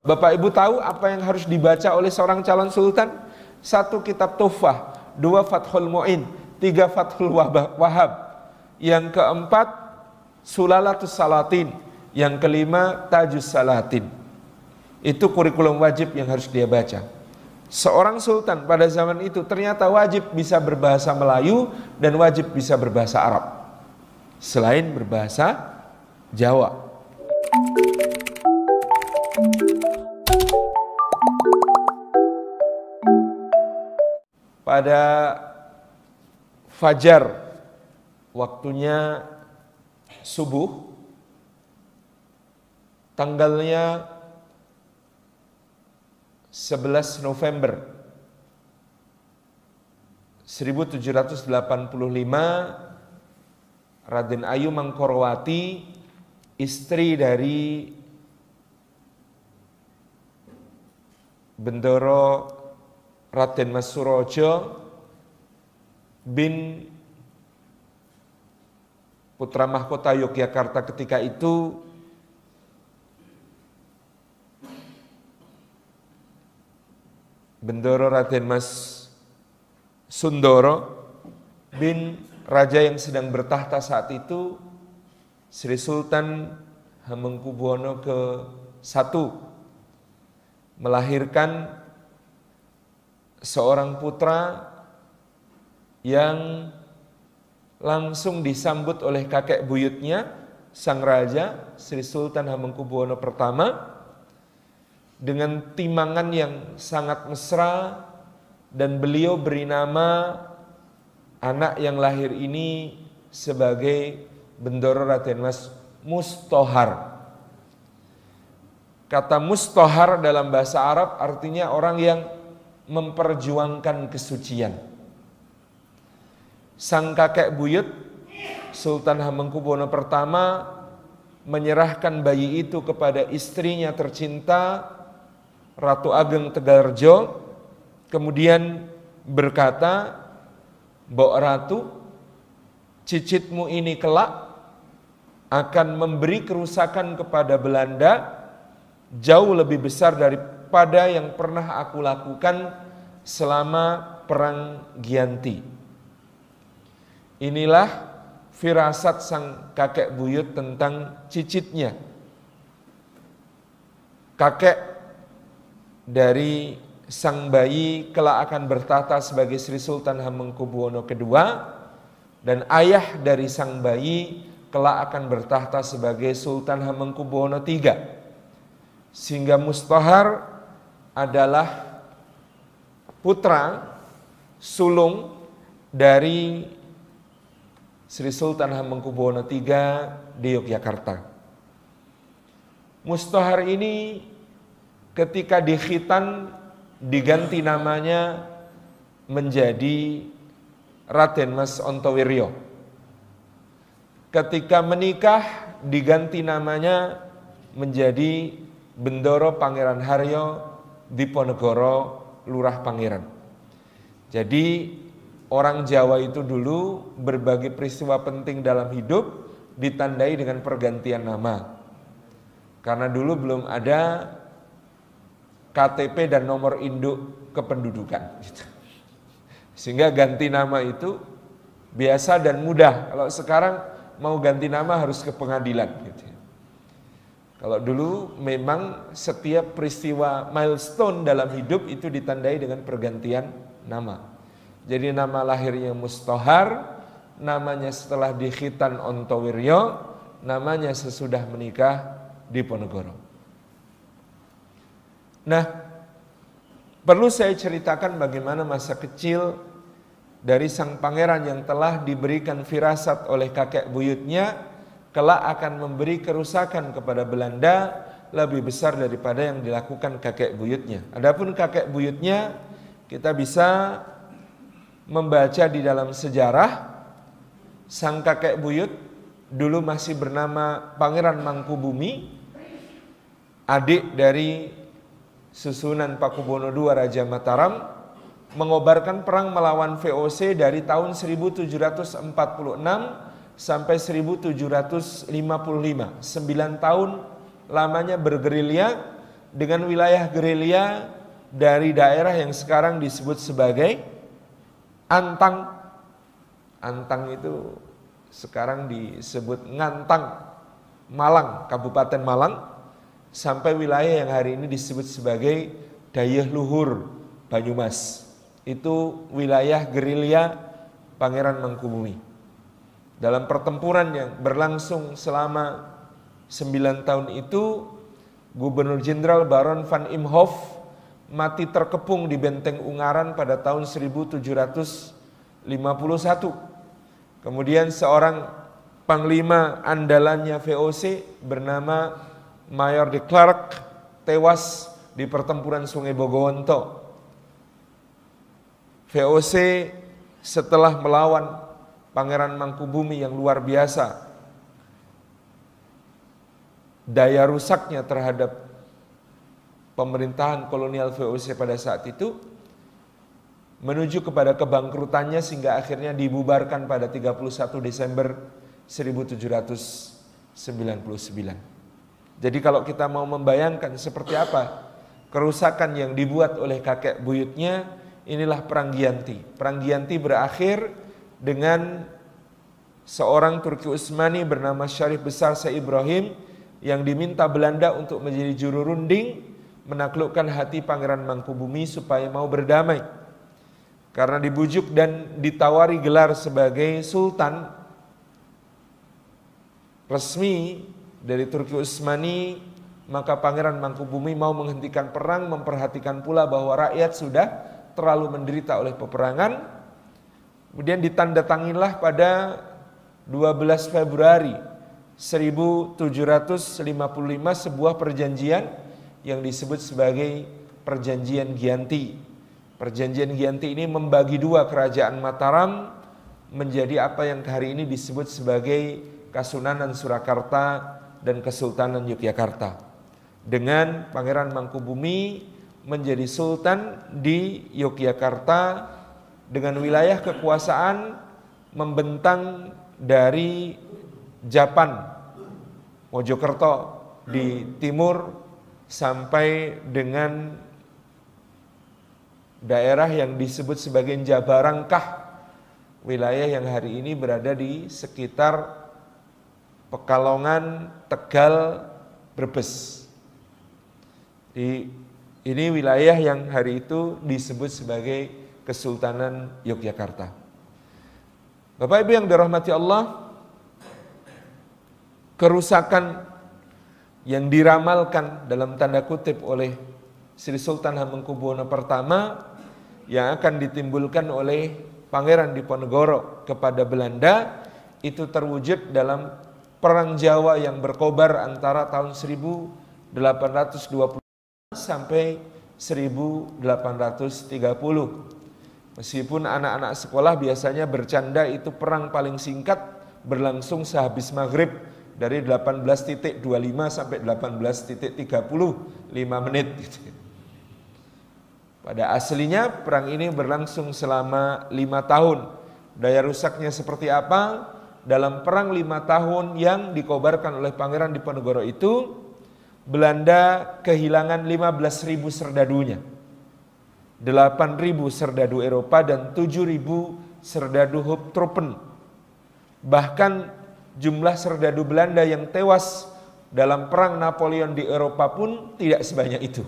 Bapak Ibu tahu apa yang harus dibaca oleh seorang calon sultan? 1 kitab Tuhfah, 2 Fathul Mu'in, 3 Fathul Wahab. Yang keempat Sulalatus Salatin, yang kelima Tajus Salatin. Itu kurikulum wajib yang harus dia baca. Seorang sultan pada zaman itu ternyata wajib bisa berbahasa Melayu dan wajib bisa berbahasa Arab selain berbahasa Jawa. Pada fajar, waktunya subuh, tanggalnya 11 November 1785, Raden Ayu Mangkorowati, istri dari Bendoro Raden Mas Surojo bin putra mahkota Yogyakarta ketika itu, Bendoro Raden Mas Sundoro bin raja yang sedang bertahta saat itu, Sri Sultan Hamengkubuwono ke-1, melahirkan seorang putra yang langsung disambut oleh kakek buyutnya, sang raja Sri Sultan Hamengkubuwono pertama, dengan timangan yang sangat mesra, dan beliau beri nama anak yang lahir ini sebagai Bendoro Raden Mas Mustohar. Kata Mustohar dalam bahasa Arab artinya orang yang memperjuangkan kesucian. Sang kakek buyut Sultan Hamengkubuwono pertama menyerahkan bayi itu kepada istrinya tercinta Ratu Ageng Tegalrejo, kemudian berkata, "Mbok Ratu, cicitmu ini kelak akan memberi kerusakan kepada Belanda jauh lebih besar daripada yang pernah aku lakukan selama Perang Giyanti." Inilah firasat sang kakek buyut tentang cicitnya. Kakek dari sang bayi kelak akan bertahta sebagai Sri Sultan Hamengkubuwono II, dan ayah dari sang bayi kelak akan bertahta sebagai Sultan Hamengkubuwono III. Sehingga Mustohar adalah putra sulung dari Sri Sultan Hamengkubuwono III di Yogyakarta. Mustohar ini ketika dikhitan diganti namanya menjadi Raden Mas Ontowiryo. Ketika menikah diganti namanya menjadi Bendoro Pangeran Haryo Diponegoro Lurah Pangeran. Jadi orang Jawa itu dulu berbagai peristiwa penting dalam hidup ditandai dengan pergantian nama. Karena dulu belum ada KTP dan nomor induk kependudukan. Sehingga ganti nama itu biasa dan mudah. Kalau sekarang mau ganti nama harus ke pengadilan. Kalau dulu memang setiap peristiwa milestone dalam hidup itu ditandai dengan pergantian nama. Jadi nama lahirnya Mustohar, namanya setelah dikhitan Ontowiryo, namanya sesudah menikah Diponegoro. Nah, perlu saya ceritakan bagaimana masa kecil dari sang pangeran yang telah diberikan firasat oleh kakek buyutnya kelak akan memberi kerusakan kepada Belanda lebih besar daripada yang dilakukan kakek buyutnya. Adapun kakek buyutnya kita bisa membaca di dalam sejarah, sang kakek buyut dulu masih bernama Pangeran Mangkubumi, adik dari susunan Pakubuwono II Raja Mataram, mengobarkan perang melawan VOC dari tahun 1746 sampai 1755, 9 tahun lamanya bergerilya dengan wilayah gerilya dari daerah yang sekarang disebut sebagai Antang. Antang itu sekarang disebut Ngantang, Malang, Kabupaten Malang, sampai wilayah yang hari ini disebut sebagai Dayeuh Luhur, Banyumas. Itu wilayah gerilya Pangeran Mangkubumi. Dalam pertempuran yang berlangsung selama 9 tahun itu, Gubernur Jenderal Baron van Imhoff mati terkepung di Benteng Ungaran pada tahun 1751. Kemudian seorang panglima andalannya VOC bernama Mayor de Klerk tewas di pertempuran Sungai Bogowonto. VOC setelah melawan Pangeran Mangkubumi yang luar biasa, daya rusaknya terhadap pemerintahan kolonial VOC pada saat itu menuju kepada kebangkrutannya sehingga akhirnya dibubarkan pada 31 Desember 1799. Jadi kalau kita mau membayangkan seperti apa kerusakan yang dibuat oleh kakek buyutnya, inilah Perang Giyanti. Perang Giyanti berakhir dengan seorang Turki Utsmani bernama Syarif Besar Syekh Ibrahim yang diminta Belanda untuk menjadi juru runding menaklukkan hati Pangeran Mangkubumi supaya mau berdamai. Karena dibujuk dan ditawari gelar sebagai sultan resmi dari Turki Utsmani, maka Pangeran Mangkubumi mau menghentikan perang, memperhatikan pula bahwa rakyat sudah terlalu menderita oleh peperangan. Kemudian ditandatangilah pada 12 Februari 1755 sebuah perjanjian yang disebut sebagai Perjanjian Giyanti. Perjanjian Giyanti ini membagi dua kerajaan Mataram menjadi apa yang hari ini disebut sebagai Kasunanan Surakarta dan Kesultanan Yogyakarta. Dengan Pangeran Mangkubumi menjadi sultan di Yogyakarta dengan wilayah kekuasaan membentang dari Japan, Mojokerto di timur sampai dengan daerah yang disebut sebagai Jabarangkah, wilayah yang hari ini berada di sekitar Pekalongan, Tegal, Brebes. Ini wilayah yang hari itu disebut sebagai Kesultanan Yogyakarta. Bapak Ibu yang dirahmati Allah, kerusakan yang diramalkan dalam tanda kutip oleh Sri Sultan Hamengkubuwono pertama yang akan ditimbulkan oleh Pangeran Diponegoro kepada Belanda itu terwujud dalam Perang Jawa yang berkobar antara tahun 1820 sampai 1830. Meskipun anak-anak sekolah biasanya bercanda itu perang paling singkat berlangsung sehabis maghrib dari 18.25 sampai 18.35 menit. Pada aslinya perang ini berlangsung selama 5 tahun. Daya rusaknya seperti apa? Dalam perang 5 tahun yang dikobarkan oleh Pangeran Diponegoro itu, Belanda kehilangan 15.000 serdadunya. 8.000 serdadu Eropa dan 7.000 serdadu Huptruppen. Bahkan jumlah serdadu Belanda yang tewas dalam perang Napoleon di Eropa pun tidak sebanyak itu.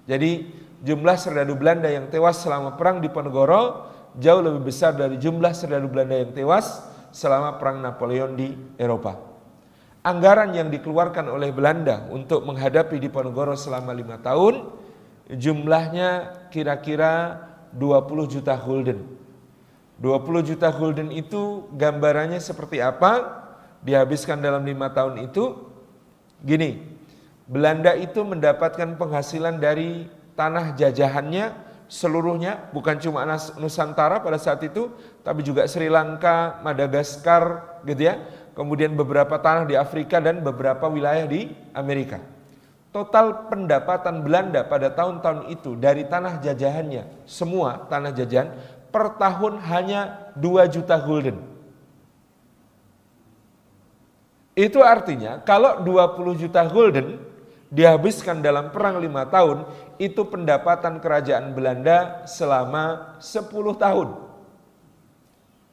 Jadi jumlah serdadu Belanda yang tewas selama perang Diponegoro jauh lebih besar dari jumlah serdadu Belanda yang tewas selama perang Napoleon di Eropa. Anggaran yang dikeluarkan oleh Belanda untuk menghadapi Diponegoro selama 5 tahun jumlahnya kira-kira 20 juta gulden. 20 juta gulden itu gambarannya seperti apa? Dihabiskan dalam 5 tahun itu gini, Belanda itu mendapatkan penghasilan dari tanah jajahannya seluruhnya, bukan cuma Nusantara pada saat itu, tapi juga Sri Lanka, Madagaskar gitu ya. Kemudian beberapa tanah di Afrika dan beberapa wilayah di Amerika. Total pendapatan Belanda pada tahun-tahun itu dari tanah jajahannya, semua tanah jajahan per tahun hanya 2 juta gulden. Itu artinya kalau 20 juta gulden dihabiskan dalam perang 5 tahun, itu pendapatan kerajaan Belanda selama 10 tahun.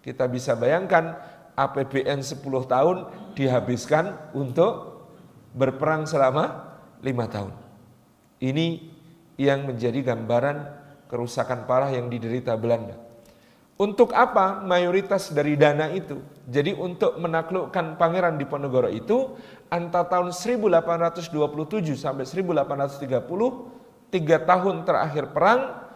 Kita bisa bayangkan APBN 10 tahun dihabiskan untuk berperang selama 5 tahun. Ini yang menjadi gambaran kerusakan parah yang diderita Belanda. Untuk apa mayoritas dari dana itu? Jadi untuk menaklukkan Pangeran Diponegoro itu antara tahun 1827 sampai 1830, 3 tahun terakhir perang,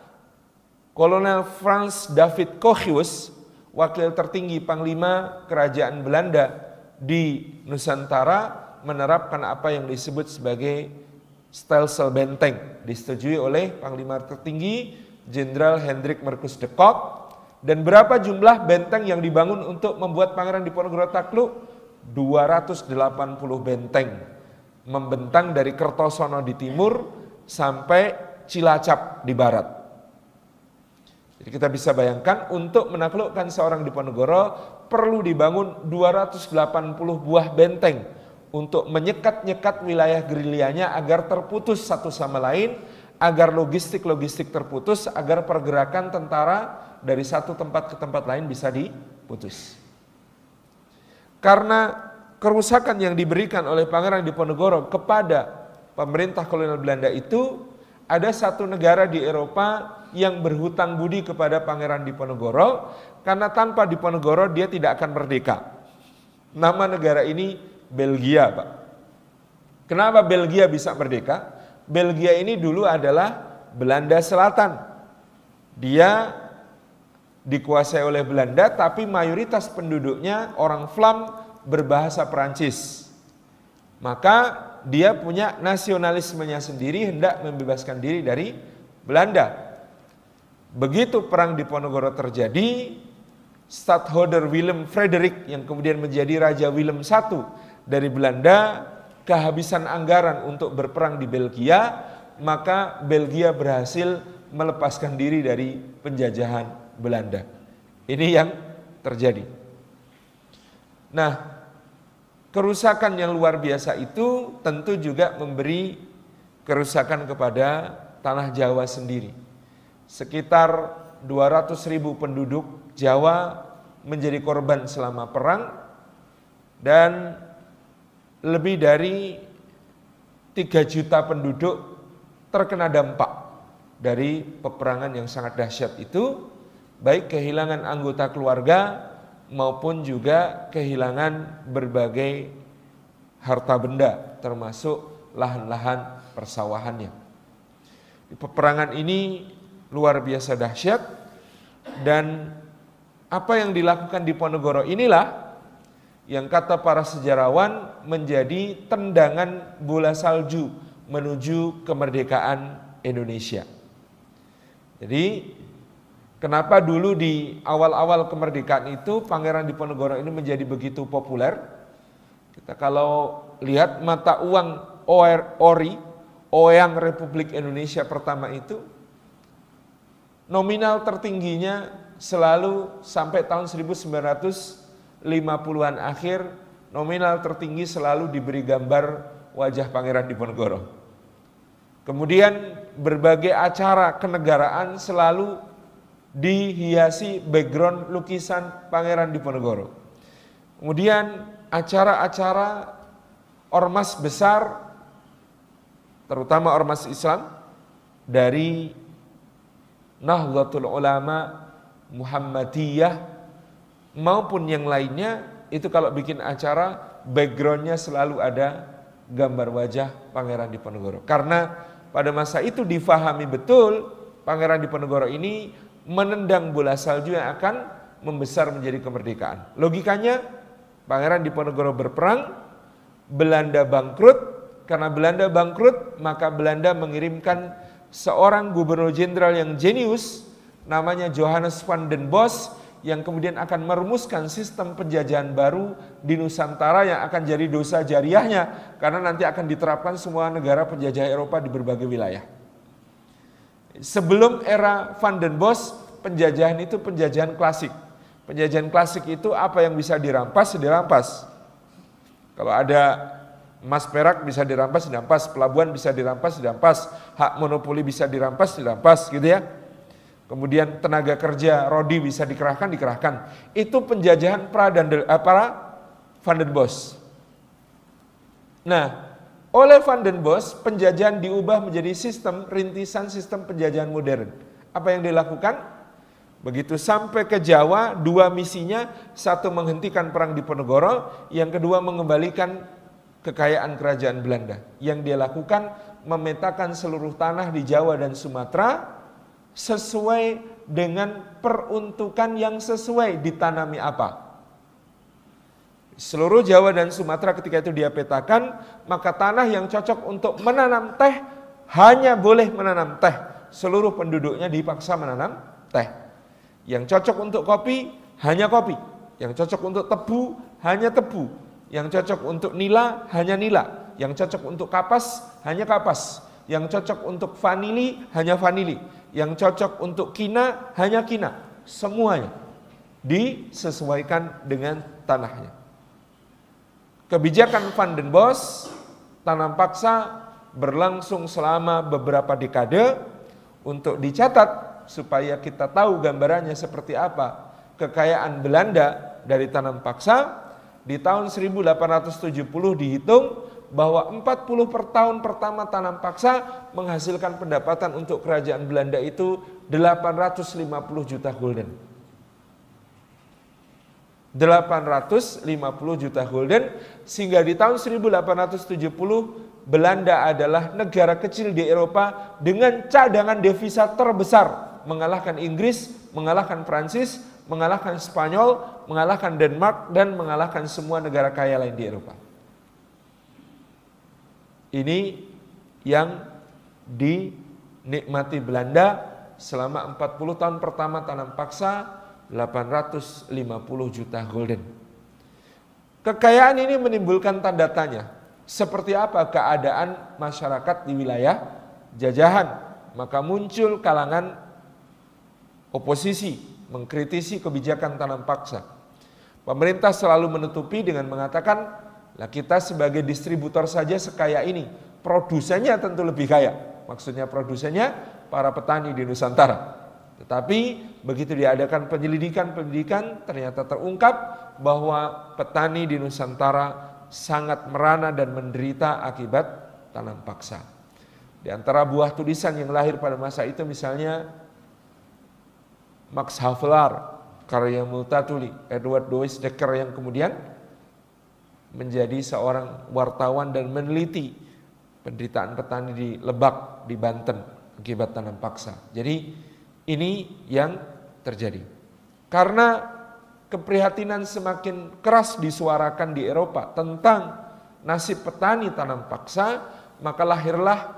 Kolonel Frans David Kochius, wakil tertinggi Panglima Kerajaan Belanda di Nusantara, menerapkan apa yang disebut sebagai stelsel benteng, disetujui oleh Panglima tertinggi Jenderal Hendrik Marcus de Kock. Dan berapa jumlah benteng yang dibangun untuk membuat Pangeran Diponegoro takluk? 280 benteng, membentang dari Kertosono di timur sampai Cilacap di barat. Jadi kita bisa bayangkan untuk menaklukkan seorang Diponegoro perlu dibangun 280 buah benteng untuk menyekat-nyekat wilayah gerilyanya agar terputus satu sama lain, agar logistik-logistik terputus, agar pergerakan tentara dari satu tempat ke tempat lain bisa diputus. Karena kerusakan yang diberikan oleh Pangeran Diponegoro kepada pemerintah kolonial Belanda itu, ada satu negara di Eropa yang berhutang budi kepada Pangeran Diponegoro, karena tanpa Diponegoro dia tidak akan merdeka. Nama negara ini Belgia, Pak. Kenapa Belgia bisa merdeka? Belgia ini dulu adalah Belanda Selatan. Dia dikuasai oleh Belanda, tapi mayoritas penduduknya orang Flam berbahasa Perancis. Maka dia punya nasionalismenya sendiri, hendak membebaskan diri dari Belanda. Begitu perang Diponegoro terjadi, Stadtholder Willem Frederik yang kemudian menjadi Raja Willem I dari Belanda kehabisan anggaran untuk berperang di Belgia, maka Belgia berhasil melepaskan diri dari penjajahan Belanda. Ini yang terjadi. Nah, kerusakan yang luar biasa itu tentu juga memberi kerusakan kepada tanah Jawa sendiri. Sekitar 200.000 penduduk Jawa menjadi korban selama perang, dan lebih dari 3 juta penduduk terkena dampak dari peperangan yang sangat dahsyat itu, baik kehilangan anggota keluarga maupun juga kehilangan berbagai harta benda, termasuk lahan-lahan persawahannya. Peperangan ini luar biasa dahsyat, dan apa yang dilakukan Diponegoro inilah yang kata para sejarawan menjadi tendangan bola salju menuju kemerdekaan Indonesia. Jadi kenapa dulu di awal-awal kemerdekaan itu Pangeran Diponegoro ini menjadi begitu populer? Kita kalau lihat mata uang ORI, Oyang Republik Indonesia pertama itu, nominal tertingginya selalu sampai tahun 1950-an akhir, nominal tertinggi selalu diberi gambar wajah Pangeran Diponegoro. Kemudian berbagai acara kenegaraan selalu dihiasi background lukisan Pangeran Diponegoro. Kemudian acara-acara ormas besar, terutama ormas Islam dari Nahdlatul Ulama, Muhammadiyah maupun yang lainnya, itu kalau bikin acara backgroundnya selalu ada gambar wajah Pangeran Diponegoro. Karena pada masa itu difahami betul Pangeran Diponegoro ini menendang bola salju yang akan membesar menjadi kemerdekaan. Logikanya Pangeran Diponegoro berperang, Belanda bangkrut. Karena Belanda bangkrut, maka Belanda mengirimkan seorang gubernur jenderal yang jenius, namanya Johannes van den Bos, yang kemudian akan merumuskan sistem penjajahan baru di Nusantara yang akan jadi dosa jariahnya, karena nanti akan diterapkan semua negara penjajah Eropa di berbagai wilayah. Sebelum era Van den Bos, penjajahan itu penjajahan klasik. Penjajahan klasik itu apa yang bisa dirampas, dirampas. Kalau ada Emas perak bisa dirampas, pelabuhan bisa dirampas, hak monopoli bisa dirampas, gitu ya. Kemudian tenaga kerja Rodi bisa dikerahkan. Itu penjajahan para Van den Bosch. Nah, oleh Van den Bosch penjajahan diubah menjadi rintisan sistem penjajahan modern. Apa yang dilakukan? Begitu sampai ke Jawa, dua misinya, satu menghentikan perang Diponegoro, yang kedua mengembalikan kekayaan kerajaan Belanda. Yang dia lakukan memetakan seluruh tanah di Jawa dan Sumatera sesuai dengan peruntukan yang sesuai, ditanami apa. Seluruh Jawa dan Sumatera ketika itu dia petakan, maka tanah yang cocok untuk menanam teh hanya boleh menanam teh. Seluruh penduduknya dipaksa menanam teh. Yang cocok untuk kopi hanya kopi. Yang cocok untuk tebu hanya tebu. Yang cocok untuk nila, hanya nila. Yang cocok untuk kapas, hanya kapas. Yang cocok untuk vanili, hanya vanili. Yang cocok untuk kina, hanya kina. Semuanya disesuaikan dengan tanahnya. Kebijakan Van den Bosch, tanam paksa, berlangsung selama beberapa dekade untuk dicatat supaya kita tahu gambarannya seperti apa kekayaan Belanda dari tanam paksa. Di tahun 1870 dihitung bahwa 40 per tahun pertama tanam paksa menghasilkan pendapatan untuk kerajaan Belanda itu 850 juta gulden. 850 juta gulden, sehingga di tahun 1870 Belanda adalah negara kecil di Eropa dengan cadangan devisa terbesar, mengalahkan Inggris, mengalahkan Prancis, mengalahkan Spanyol, mengalahkan Denmark, dan mengalahkan semua negara kaya lain di Eropa. Ini yang dinikmati Belanda selama 40 tahun pertama tanam paksa, 850 juta gulden. Kekayaan ini menimbulkan tanda tanya, seperti apa keadaan masyarakat di wilayah jajahan. Maka muncul kalangan oposisi mengkritisi kebijakan tanam paksa. Pemerintah selalu menutupi dengan mengatakan, lah kita sebagai distributor saja sekaya ini, produsennya tentu lebih kaya. Maksudnya produsennya para petani di Nusantara. Tetapi begitu diadakan penyelidikan, ternyata terungkap bahwa petani di Nusantara sangat merana dan menderita akibat tanam paksa. Di antara buah tulisan yang lahir pada masa itu misalnya Max Havelaar, karya Multatuli, Edward Louis Dekker yang kemudian menjadi seorang wartawan dan meneliti penderitaan petani di Lebak, di Banten akibat tanam paksa. Jadi ini yang terjadi. Karena keprihatinan semakin keras disuarakan di Eropa tentang nasib petani tanam paksa, maka lahirlah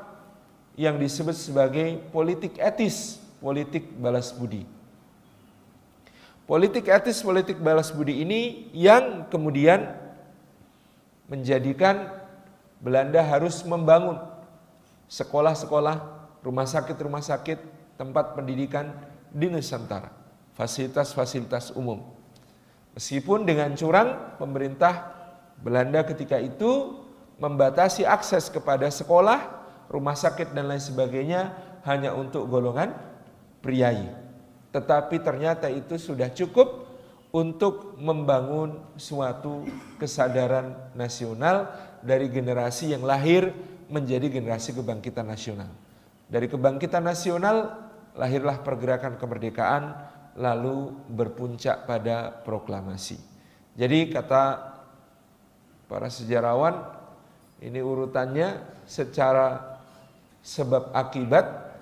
yang disebut sebagai politik etis, politik balas budi. Politik etis, politik balas budi ini yang kemudian menjadikan Belanda harus membangun sekolah-sekolah, rumah sakit, tempat pendidikan di Nusantara, fasilitas-fasilitas umum. Meskipun dengan curang, pemerintah Belanda ketika itu membatasi akses kepada sekolah, rumah sakit dan lain sebagainya hanya untuk golongan priayi. Tetapi ternyata itu sudah cukup untuk membangun suatu kesadaran nasional dari generasi yang lahir menjadi generasi kebangkitan nasional. Dari kebangkitan nasional lahirlah pergerakan kemerdekaan, lalu berpuncak pada proklamasi. Jadi kata para sejarawan, ini urutannya secara sebab akibat,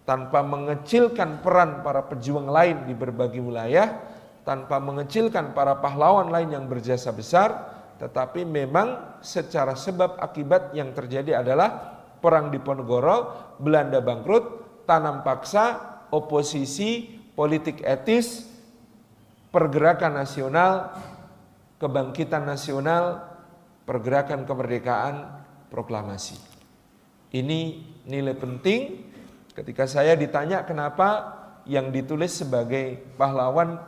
tanpa mengecilkan peran para pejuang lain di berbagai wilayah, tanpa mengecilkan para pahlawan lain yang berjasa besar, tetapi memang secara sebab akibat yang terjadi adalah perang Diponegoro, Belanda bangkrut, tanam paksa, oposisi, politik etis, pergerakan nasional, kebangkitan nasional, pergerakan kemerdekaan, proklamasi. Ini nilai penting. Ketika saya ditanya kenapa yang ditulis sebagai pahlawan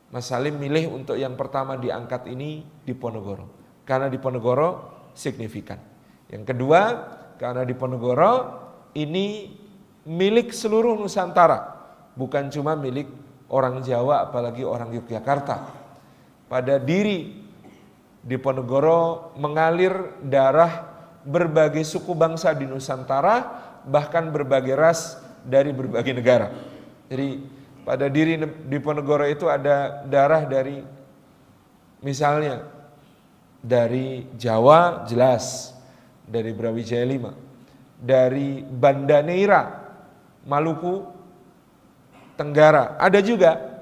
Mas Salim milih untuk yang pertama diangkat ini Diponegoro. Karena Diponegoro signifikan. Yang kedua, karena Diponegoro ini milik seluruh Nusantara, bukan cuma milik orang Jawa apalagi orang Yogyakarta. Pada diri Diponegoro mengalir darah berbagai suku bangsa di Nusantara, bahkan berbagai ras dari berbagai negara. Jadi pada diri Diponegoro itu ada darah dari, misalnya dari Jawa jelas, dari Brawijaya V, dari Banda Neira, Maluku Tenggara, ada juga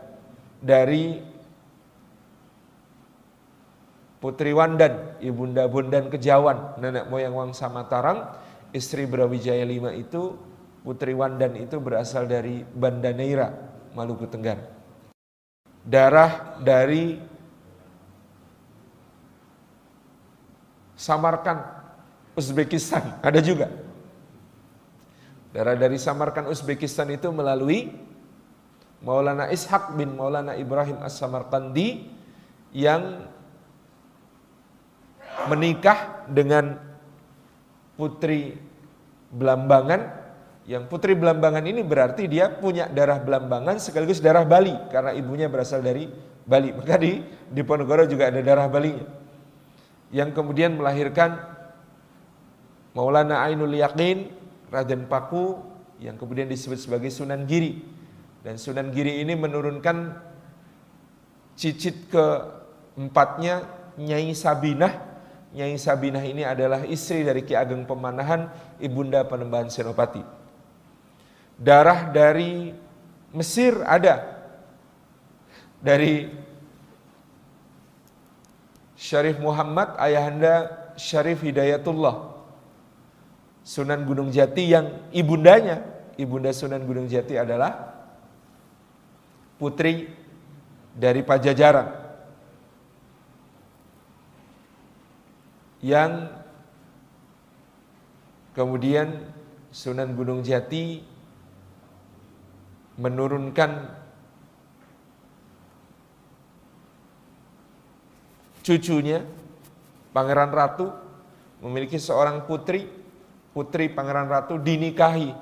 dari Putri Wandan, Ibunda Bondan Kejawan, nenek moyang Wangsa Mataram, istri Brawijaya V itu, Putri Wandan itu berasal dari Banda Neira, Maluku Tenggara. Darah dari Samarkand, Uzbekistan, ada juga. Darah dari Samarkand, Uzbekistan itu melalui Maulana Ishaq bin Maulana Ibrahim As-Samarkandi yang menikah dengan Putri Blambangan. Yang Putri Blambangan ini berarti dia punya darah Blambangan sekaligus darah Bali, karena ibunya berasal dari Bali. Maka di Diponegoro juga ada darah Balinya, yang kemudian melahirkan Maulana Ainul Yaqin, Raden Paku, yang kemudian disebut sebagai Sunan Giri. Dan Sunan Giri ini menurunkan cicit keempatnya, Nyai Sabinah. Nyai Sabinah ini adalah istri dari Ki Ageng Pemanahan, Ibunda Panembahan Senopati. Darah dari Mesir ada, dari Syarif Muhammad, ayahanda Syarif Hidayatullah, Sunan Gunung Jati, yang ibundanya, Ibunda Sunan Gunung Jati adalah putri dari Pajajaran, yang kemudian Sunan Gunung Jati menurunkan cucunya Pangeran Ratu, memiliki seorang putri, Putri Pangeran Ratu dinikahi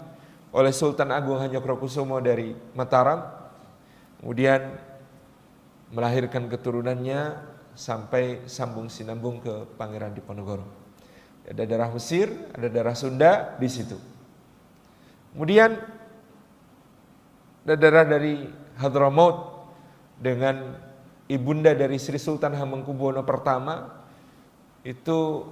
oleh Sultan Agung Hanyokrokusumo dari Mataram, kemudian melahirkan keturunannya sampai sambung sinambung ke Pangeran Diponegoro. Ada darah Mesir, ada darah Sunda di situ. Kemudian ada darah dari Hadramaut dengan ibunda dari Sri Sultan Hamengkubuwono pertama, itu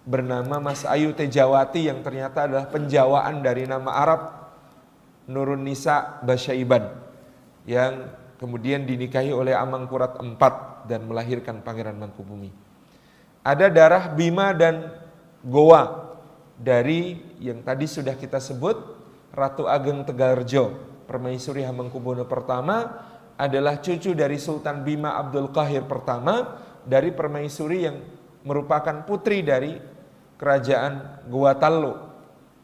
bernama Mas Ayu Tejawati, yang ternyata adalah penjawaan dari nama Arab Nurun Nisa Basyaiban, yang kemudian dinikahi oleh Amangkurat IV dan melahirkan Pangeran Mangkubumi. Ada darah Bima dan Goa dari yang tadi sudah kita sebut Ratu Ageng Tegalrejo, Permaisuri Hamengkubuwono pertama, adalah cucu dari Sultan Bima Abdul Qahir pertama, dari permaisuri yang merupakan putri dari kerajaan Goa Tallo,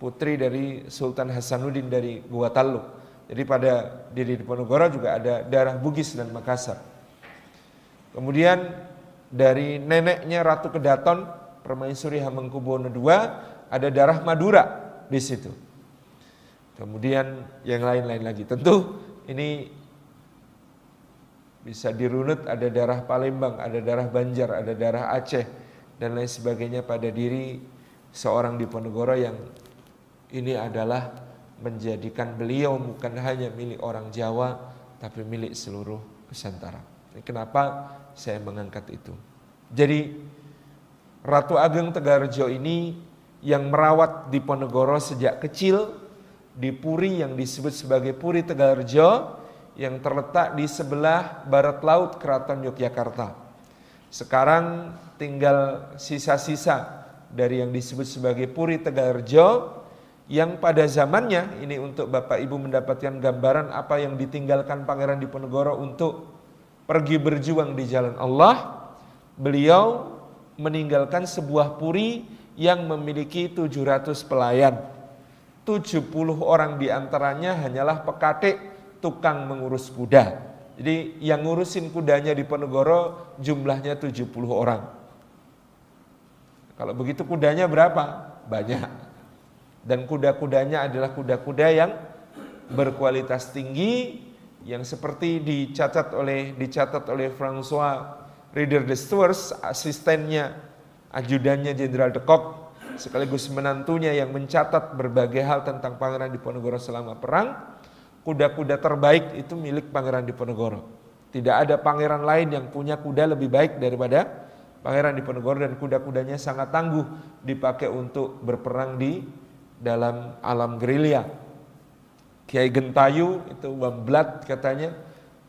putri dari Sultan Hasanuddin dari Goa Tallo. Jadi pada diri Diponegoro juga ada darah Bugis dan Makassar. Kemudian dari neneknya Ratu Kedaton, Permaisuri Hamengkubuwono II, ada darah Madura di situ. Kemudian yang lain-lain lagi. Tentu ini bisa dirunut, ada darah Palembang, ada darah Banjar, ada darah Aceh, dan lain sebagainya pada diri seorang Diponegoro, yang ini adalah menjadikan beliau bukan hanya milik orang Jawa, tapi milik seluruh Nusantara. Kenapa saya mengangkat itu? Jadi Ratu Ageng Tegalrejo ini yang merawat Diponegoro sejak kecil di Puri yang disebut sebagai Puri Tegalrejo, yang terletak di sebelah barat laut Keraton Yogyakarta. Sekarang tinggal sisa-sisa dari yang disebut sebagai Puri Tegalrejo, yang pada zamannya ini, untuk Bapak Ibu mendapatkan gambaran apa yang ditinggalkan Pangeran Diponegoro untuk pergi berjuang di jalan Allah. Beliau meninggalkan sebuah puri yang memiliki 700 pelayan. 70 orang diantaranya hanyalah pekatik, tukang mengurus kuda. Jadi yang ngurusin kudanya Diponegoro jumlahnya 70 orang. Kalau begitu kudanya berapa? Banyak. Dan kuda-kudanya adalah kuda-kuda yang berkualitas tinggi, yang seperti dicatat oleh François Reader de Stewart, asistennya, ajudannya Jenderal de Kock, sekaligus menantunya yang mencatat berbagai hal tentang Pangeran Diponegoro selama perang. Kuda-kuda terbaik itu milik Pangeran Diponegoro. Tidak ada pangeran lain yang punya kuda lebih baik daripada Pangeran Diponegoro, dan kuda-kudanya sangat tangguh, dipakai untuk berperang di dalam alam gerilya. Kiai Gentayu itu wamblat katanya,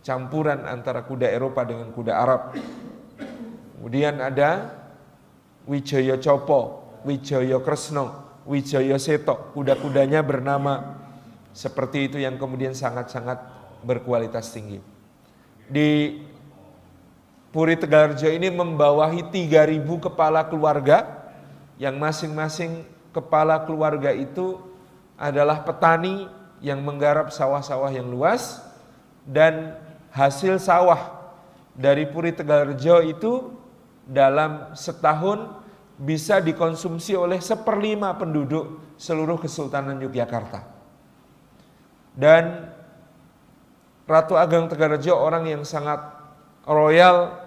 campuran antara kuda Eropa dengan kuda Arab. Kemudian ada Wijaya Copo, Wijaya Kresno, Wijaya Seto, kuda-kudanya bernama seperti itu yang kemudian sangat-sangat berkualitas tinggi. Di Puri Tegalrejo ini membawahi 3.000 kepala keluarga, yang masing-masing kepala keluarga itu adalah petani yang menggarap sawah-sawah yang luas, dan hasil sawah dari Puri Tegalrejo itu dalam setahun bisa dikonsumsi oleh 1/5 penduduk seluruh Kesultanan Yogyakarta. Dan Ratu Ageng Tegalrejo orang yang sangat royal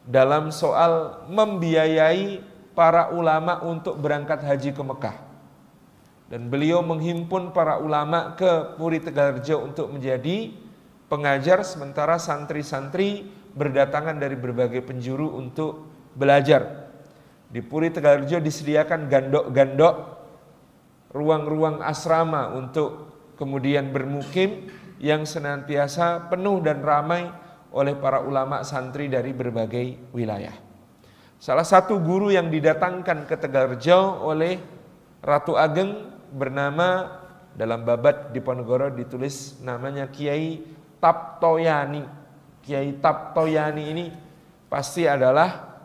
dalam soal membiayai para ulama untuk berangkat haji ke Mekah. Dan beliau menghimpun para ulama ke Puri Tegalrejo untuk menjadi pengajar, sementara santri-santri berdatangan dari berbagai penjuru untuk belajar. Di Puri Tegalrejo disediakan gandok-gandok, ruang-ruang asrama untuk kemudian bermukim yang senantiasa penuh dan ramai oleh para ulama santri dari berbagai wilayah. Salah satu guru yang didatangkan ke Tegalrejo oleh Ratu Ageng bernama, dalam Babat Diponegoro ditulis namanya Kiai Taptoyani. Kiai Taptoyani ini pasti adalah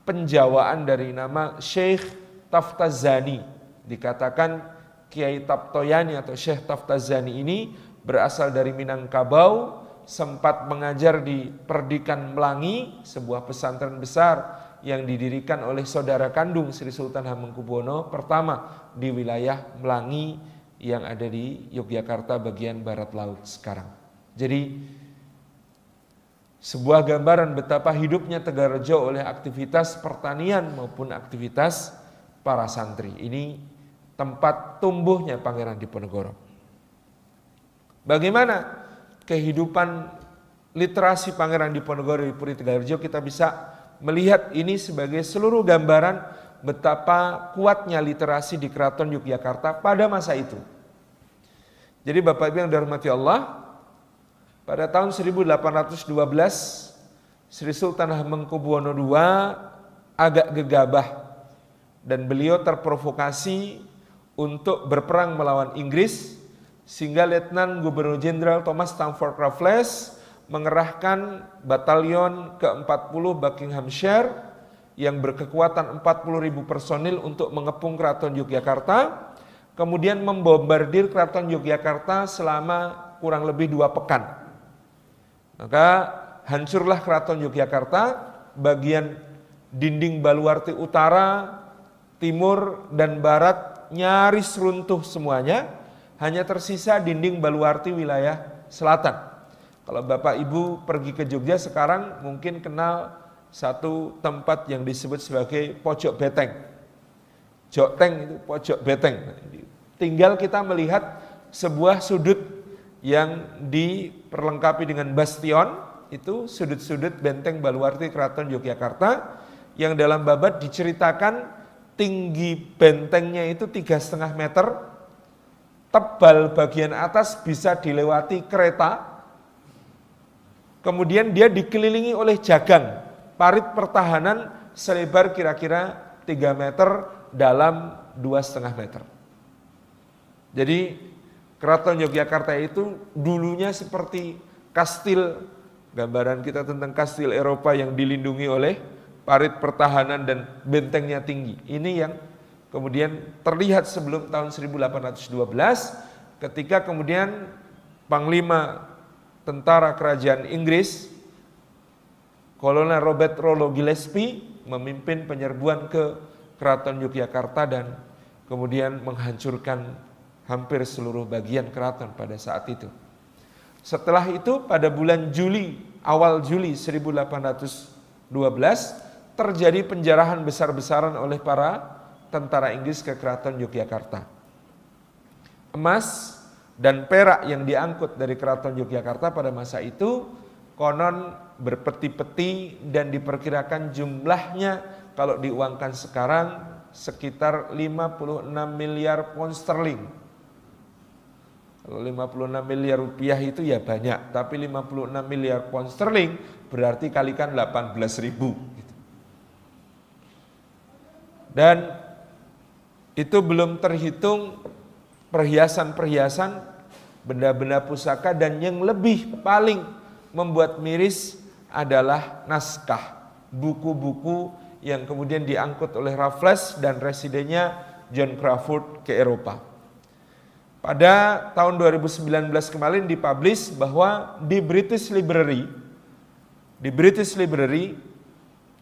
penjawaan dari nama Syekh Taftazani. Dikatakan Kiai Taptoyani atau Syekh Taftazani ini berasal dari Minangkabau, sempat mengajar di Perdikan Melangi, sebuah pesantren besar yang didirikan oleh saudara kandung Sri Sultan Hamengkubuwono pertama di wilayah Melangi yang ada di Yogyakarta bagian barat laut sekarang. Jadi sebuah gambaran betapa hidupnya Tegalrejo oleh aktivitas pertanian maupun aktivitas para santri. Ini tempat tumbuhnya Pangeran Diponegoro. Bagaimana kehidupan literasi Pangeran Diponegoro di Puri Tegalrejo? Kita bisa melihat ini sebagai seluruh gambaran betapa kuatnya literasi di Keraton Yogyakarta pada masa itu. Jadi Bapak Ibu yang dirahmati Allah, pada tahun 1812 Sri Sultan Hamengkubuwono II agak gegabah dan beliau terprovokasi untuk berperang melawan Inggris, sehingga Letnan Gubernur Jenderal Thomas Stamford Raffles mengerahkan batalion ke-40 Buckinghamshire yang berkekuatan 40.000 personil untuk mengepung Keraton Yogyakarta, kemudian membombardir Keraton Yogyakarta selama kurang lebih 2 pekan. Maka hancurlah Keraton Yogyakarta, bagian dinding baluarti utara, timur, dan barat nyaris runtuh semuanya, hanya tersisa dinding baluarti wilayah selatan. Kalau Bapak Ibu pergi ke Jogja sekarang mungkin kenal satu tempat yang disebut sebagai pojok beteng. Jokteng itu pojok beteng. Tinggal kita melihat sebuah sudut yang diperlengkapi dengan bastion, itu sudut-sudut benteng baluarti Keraton Yogyakarta, yang dalam Babat diceritakan tinggi bentengnya itu 3,5 meter, tebal bagian atas bisa dilewati kereta. Kemudian dia dikelilingi oleh jagang, parit pertahanan selebar kira-kira 3 meter, dalam 2,5 meter. Jadi Keraton Yogyakarta itu dulunya seperti kastil, gambaran kita tentang kastil Eropa yang dilindungi oleh parit pertahanan dan bentengnya tinggi. Ini yang kemudian terlihat sebelum tahun 1812 ketika kemudian Panglima Tentara Kerajaan Inggris, Kolonel Robert Rollo Gillespie, memimpin penyerbuan ke Keraton Yogyakarta dan kemudian menghancurkan hampir seluruh bagian keraton pada saat itu. Setelah itu pada bulan Juli, awal Juli 1812 terjadi penjarahan besar-besaran oleh para tentara Inggris ke Keraton Yogyakarta. Emas dan perak yang diangkut dari Keraton Yogyakarta pada masa itu konon berpeti-peti dan diperkirakan jumlahnya kalau diuangkan sekarang sekitar 56 miliar pound sterling. Kalau 56 miliar rupiah itu ya banyak, tapi 56 miliar pound sterling berarti kalikan 18.000. Dan itu belum terhitung perhiasan-perhiasan, benda-benda pusaka, dan yang lebih paling membuat miris adalah naskah, buku-buku yang kemudian diangkut oleh Raffles dan residennya John Crawford ke Eropa. Pada tahun 2019 kemarin dipublish bahwa di British Library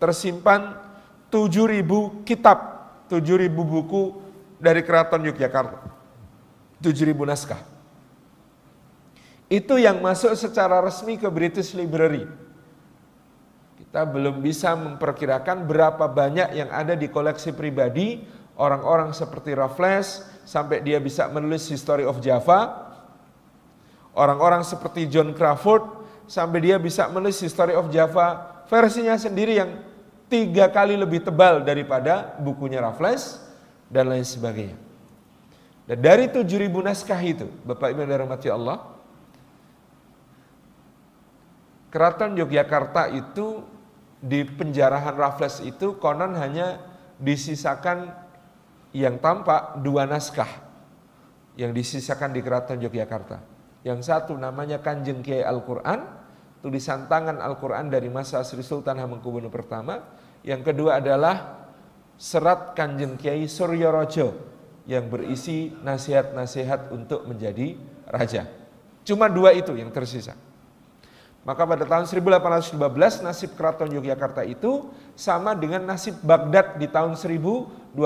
tersimpan 7.000 kitab, 7.000 buku dari Keraton Yogyakarta, 7.000 naskah. Itu yang masuk secara resmi ke British Library. Kita belum bisa memperkirakan berapa banyak yang ada di koleksi pribadi orang-orang seperti Raffles sampai dia bisa menulis History of Java, orang-orang seperti John Crawford sampai dia bisa menulis History of Java versinya sendiri yang 3 kali lebih tebal daripada bukunya Raffles dan lain sebagainya. Dan dari 7.000 naskah itu, Bapak Ibu yang dirahmati Allah, Keraton Yogyakarta itu di penjarahan Raffles itu konon hanya disisakan yang tampak 2 naskah yang disisakan di Keraton Yogyakarta. Yang satu namanya Kanjeng Kiai Al-Quran, tulisan tangan Al-Quran dari masa Sri Sultan Hamengkubuwono I. Yang kedua adalah serat Kanjeng Kiai Suryorojo yang berisi nasihat-nasihat untuk menjadi raja. Cuma 2 itu yang tersisa. Maka pada tahun 1815 nasib Keraton Yogyakarta itu sama dengan nasib Baghdad di tahun 1258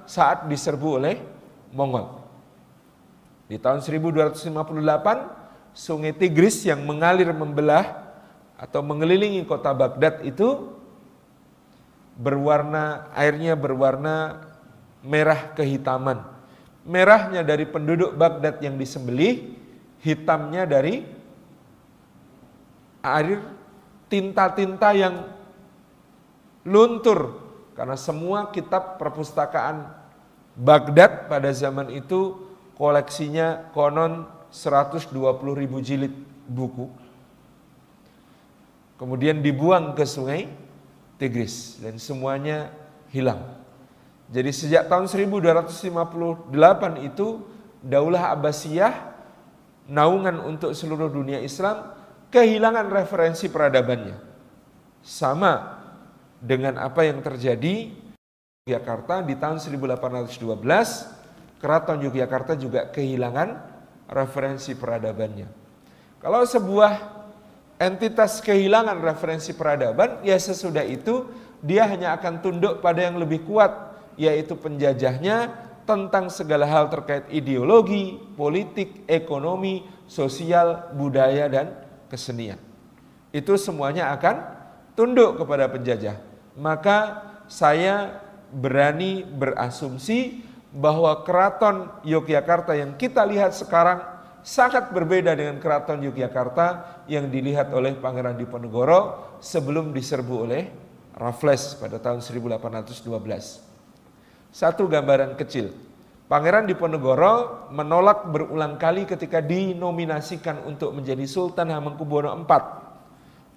saat diserbu oleh Mongol. Di tahun 1258 Sungai Tigris yang mengalir membelah atau mengelilingi kota Baghdad itu airnya berwarna merah kehitaman. Merahnya dari penduduk Baghdad yang disembelih, hitamnya dari air tinta-tinta yang luntur karena semua kitab perpustakaan Baghdad pada zaman itu koleksinya konon 120.000 jilid buku. Kemudian dibuang ke Sungai Tigris dan semuanya hilang. Jadi sejak tahun 1258 itu Daulah Abbasiyah, naungan untuk seluruh dunia Islam, kehilangan referensi peradabannya. Sama dengan apa yang terjadi di Yogyakarta di tahun 1812, Keraton Yogyakarta juga kehilangan referensi peradabannya. Kalau sebuah entitas kehilangan referensi peradaban, ya sesudah itu dia hanya akan tunduk pada yang lebih kuat, yaitu penjajahnya tentang segala hal terkait ideologi, politik, ekonomi, sosial, budaya, dan kesenian. Itu semuanya akan tunduk kepada penjajah. Maka saya berani berasumsi bahwa Keraton Yogyakarta yang kita lihat sekarang sangat berbeda dengan Keraton Yogyakarta yang dilihat oleh Pangeran Diponegoro sebelum diserbu oleh Raffles pada tahun 1812. Satu gambaran kecil. Pangeran Diponegoro menolak berulang kali ketika dinominasikan untuk menjadi Sultan Hamengkubuwono IV,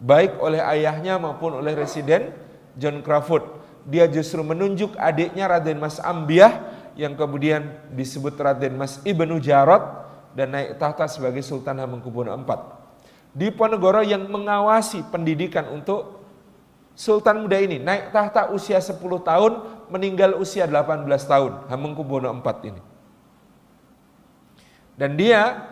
baik oleh ayahnya maupun oleh residen John Crawford. Dia justru menunjuk adiknya Raden Mas Ambiah yang kemudian disebut Raden Mas Ibnu Jarot dan naik tahta sebagai Sultan Hamengkubuwono IV. Diponegoro yang mengawasi pendidikan untuk Sultan muda ini naik tahta usia 10 tahun, meninggal usia 18 tahun, Hamengkubuwono IV ini. Dan dia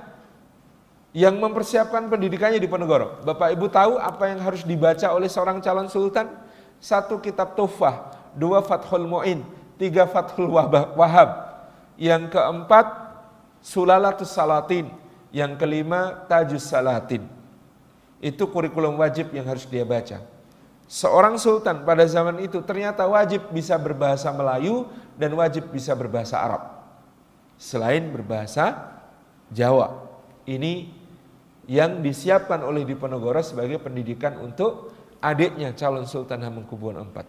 yang mempersiapkan pendidikannya di Diponegoro. Bapak Ibu tahu apa yang harus dibaca oleh seorang calon sultan? Satu kitab Tuhfah 2 Fathul Mu'in, 3 Fathul Wahab, yang keempat Sulalatus Salatin, yang kelima Tajus Salatin. Itu kurikulum wajib yang harus dia baca. Seorang sultan pada zaman itu ternyata wajib bisa berbahasa Melayu dan wajib bisa berbahasa Arab, selain berbahasa Jawa. Ini yang disiapkan oleh Diponegoro sebagai pendidikan untuk adiknya calon Sultan Hamengkubuwono IV.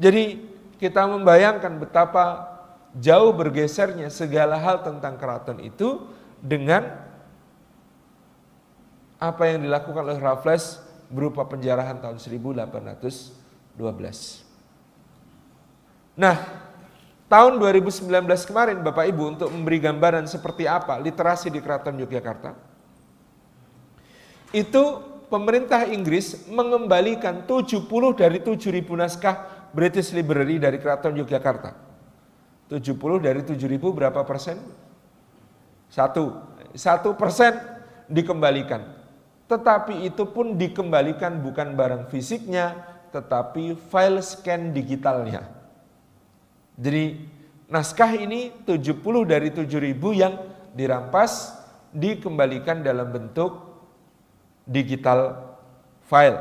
Jadi kita membayangkan betapa jauh bergesernya segala hal tentang keraton itu dengan apa yang dilakukan oleh Raffles berupa penjarahan tahun 1812. Nah, tahun 2019 kemarin Bapak Ibu, untuk memberi gambaran seperti apa literasi di Keraton Yogyakarta, itu pemerintah Inggris mengembalikan 70 dari 7.000 naskah British Library dari Keraton Yogyakarta. 70 dari 7.000 berapa persen? 1% dikembalikan. Tetapi itu pun dikembalikan bukan barang fisiknya, tetapi file scan digitalnya. Jadi naskah ini 70 dari 7.000 yang dirampas dikembalikan dalam bentuk digital file.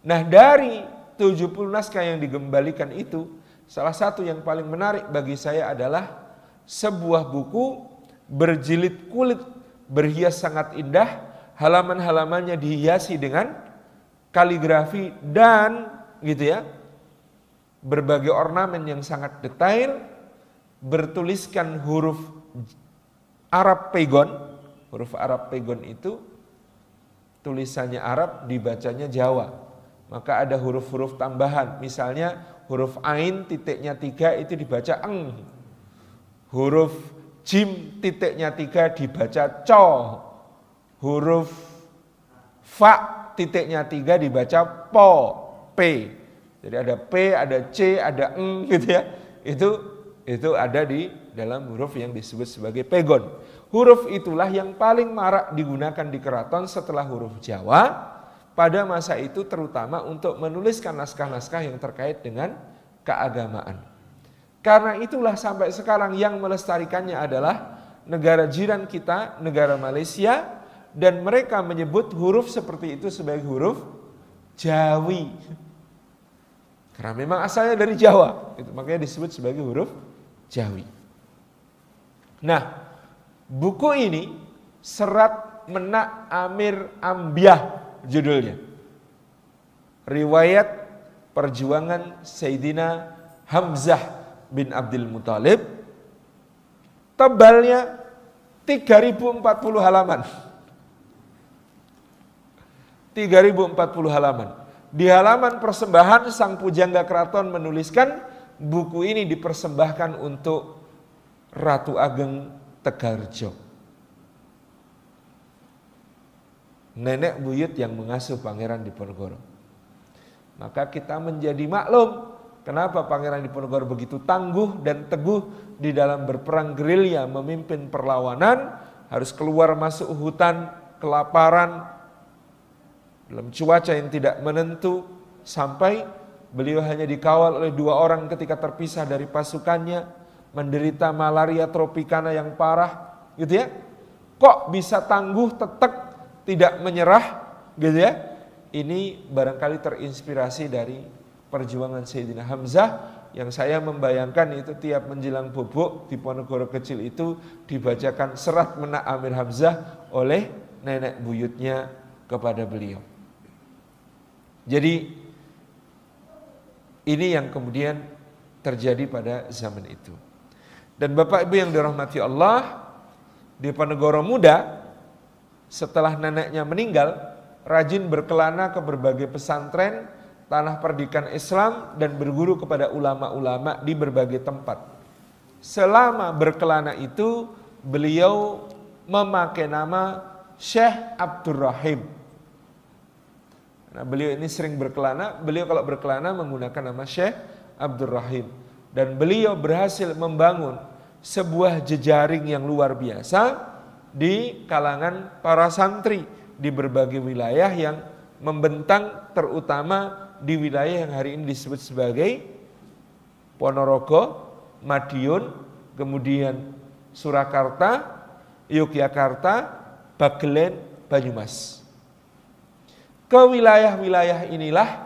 Nah, dari 70 naskah yang dikembalikan itu, salah satu yang paling menarik bagi saya adalah sebuah buku berjilid kulit berhias sangat indah. Halaman-halamannya dihiasi dengan kaligrafi dan gitu ya, berbagai ornamen yang sangat detail, bertuliskan huruf Arab Pegon. Huruf Arab Pegon itu tulisannya Arab, dibacanya Jawa. Maka ada huruf-huruf tambahan, misalnya huruf Ain titiknya 3 itu dibaca Eng. Huruf Jim titiknya 3 dibaca Co. Huruf Fa titiknya 3 dibaca Po, P. Jadi ada P, ada C, ada Eng gitu ya. Itu ada di dalam huruf yang disebut sebagai pegon. Huruf itulah yang paling marak digunakan di keraton setelah huruf Jawa pada masa itu, terutama untuk menuliskan naskah-naskah yang terkait dengan keagamaan. Karena itulah sampai sekarang yang melestarikannya adalah negara jiran kita, negara Malaysia, dan mereka menyebut huruf seperti itu sebagai huruf Jawi. Karena memang asalnya dari Jawa, itu makanya disebut sebagai huruf Jawi. Nah, buku ini Serat Menak Amir Ambiah judulnya. Riwayat perjuangan Sayyidina Hamzah bin Abdul Muthalib. Tebalnya 3040 halaman. 3040 halaman. Di halaman persembahan, sang pujangga keraton menuliskan buku ini dipersembahkan untuk Ratu Ageng Tegarjo, nenek buyut yang mengasuh Pangeran Diponegoro. Maka kita menjadi maklum kenapa Pangeran Diponegoro begitu tangguh dan teguh di dalam berperang gerilya, memimpin perlawanan, harus keluar masuk hutan, kelaparan, dalam cuaca yang tidak menentu, sampai beliau hanya dikawal oleh 2 orang ketika terpisah dari pasukannya, menderita malaria tropikana yang parah, gitu ya. Kok bisa tangguh, tetap tidak menyerah, gitu ya. Ini barangkali terinspirasi dari perjuangan Sayyidina Hamzah, yang saya membayangkan itu tiap menjelang bobok Diponegoro kecil itu dibacakan Serat Menak Amir Hamzah oleh nenek buyutnya kepada beliau. Jadi ini yang kemudian terjadi pada zaman itu. Dan Bapak Ibu yang dirahmati Allah, Diponegoro muda setelah neneknya meninggal rajin berkelana ke berbagai pesantren, tanah pendidikan Islam, dan berguru kepada ulama-ulama di berbagai tempat. Selama berkelana itu beliau memakai nama Syekh Abdurrahim. Nah, beliau ini sering berkelana, beliau kalau berkelana menggunakan nama Syekh Abdurrahim. Dan beliau berhasil membangun sebuah jejaring yang luar biasa di kalangan para santri di berbagai wilayah yang membentang, terutama di wilayah yang hari ini disebut sebagai Ponorogo, Madiun, kemudian Surakarta, Yogyakarta, Bagelen, Banyumas. Ke wilayah-wilayah inilah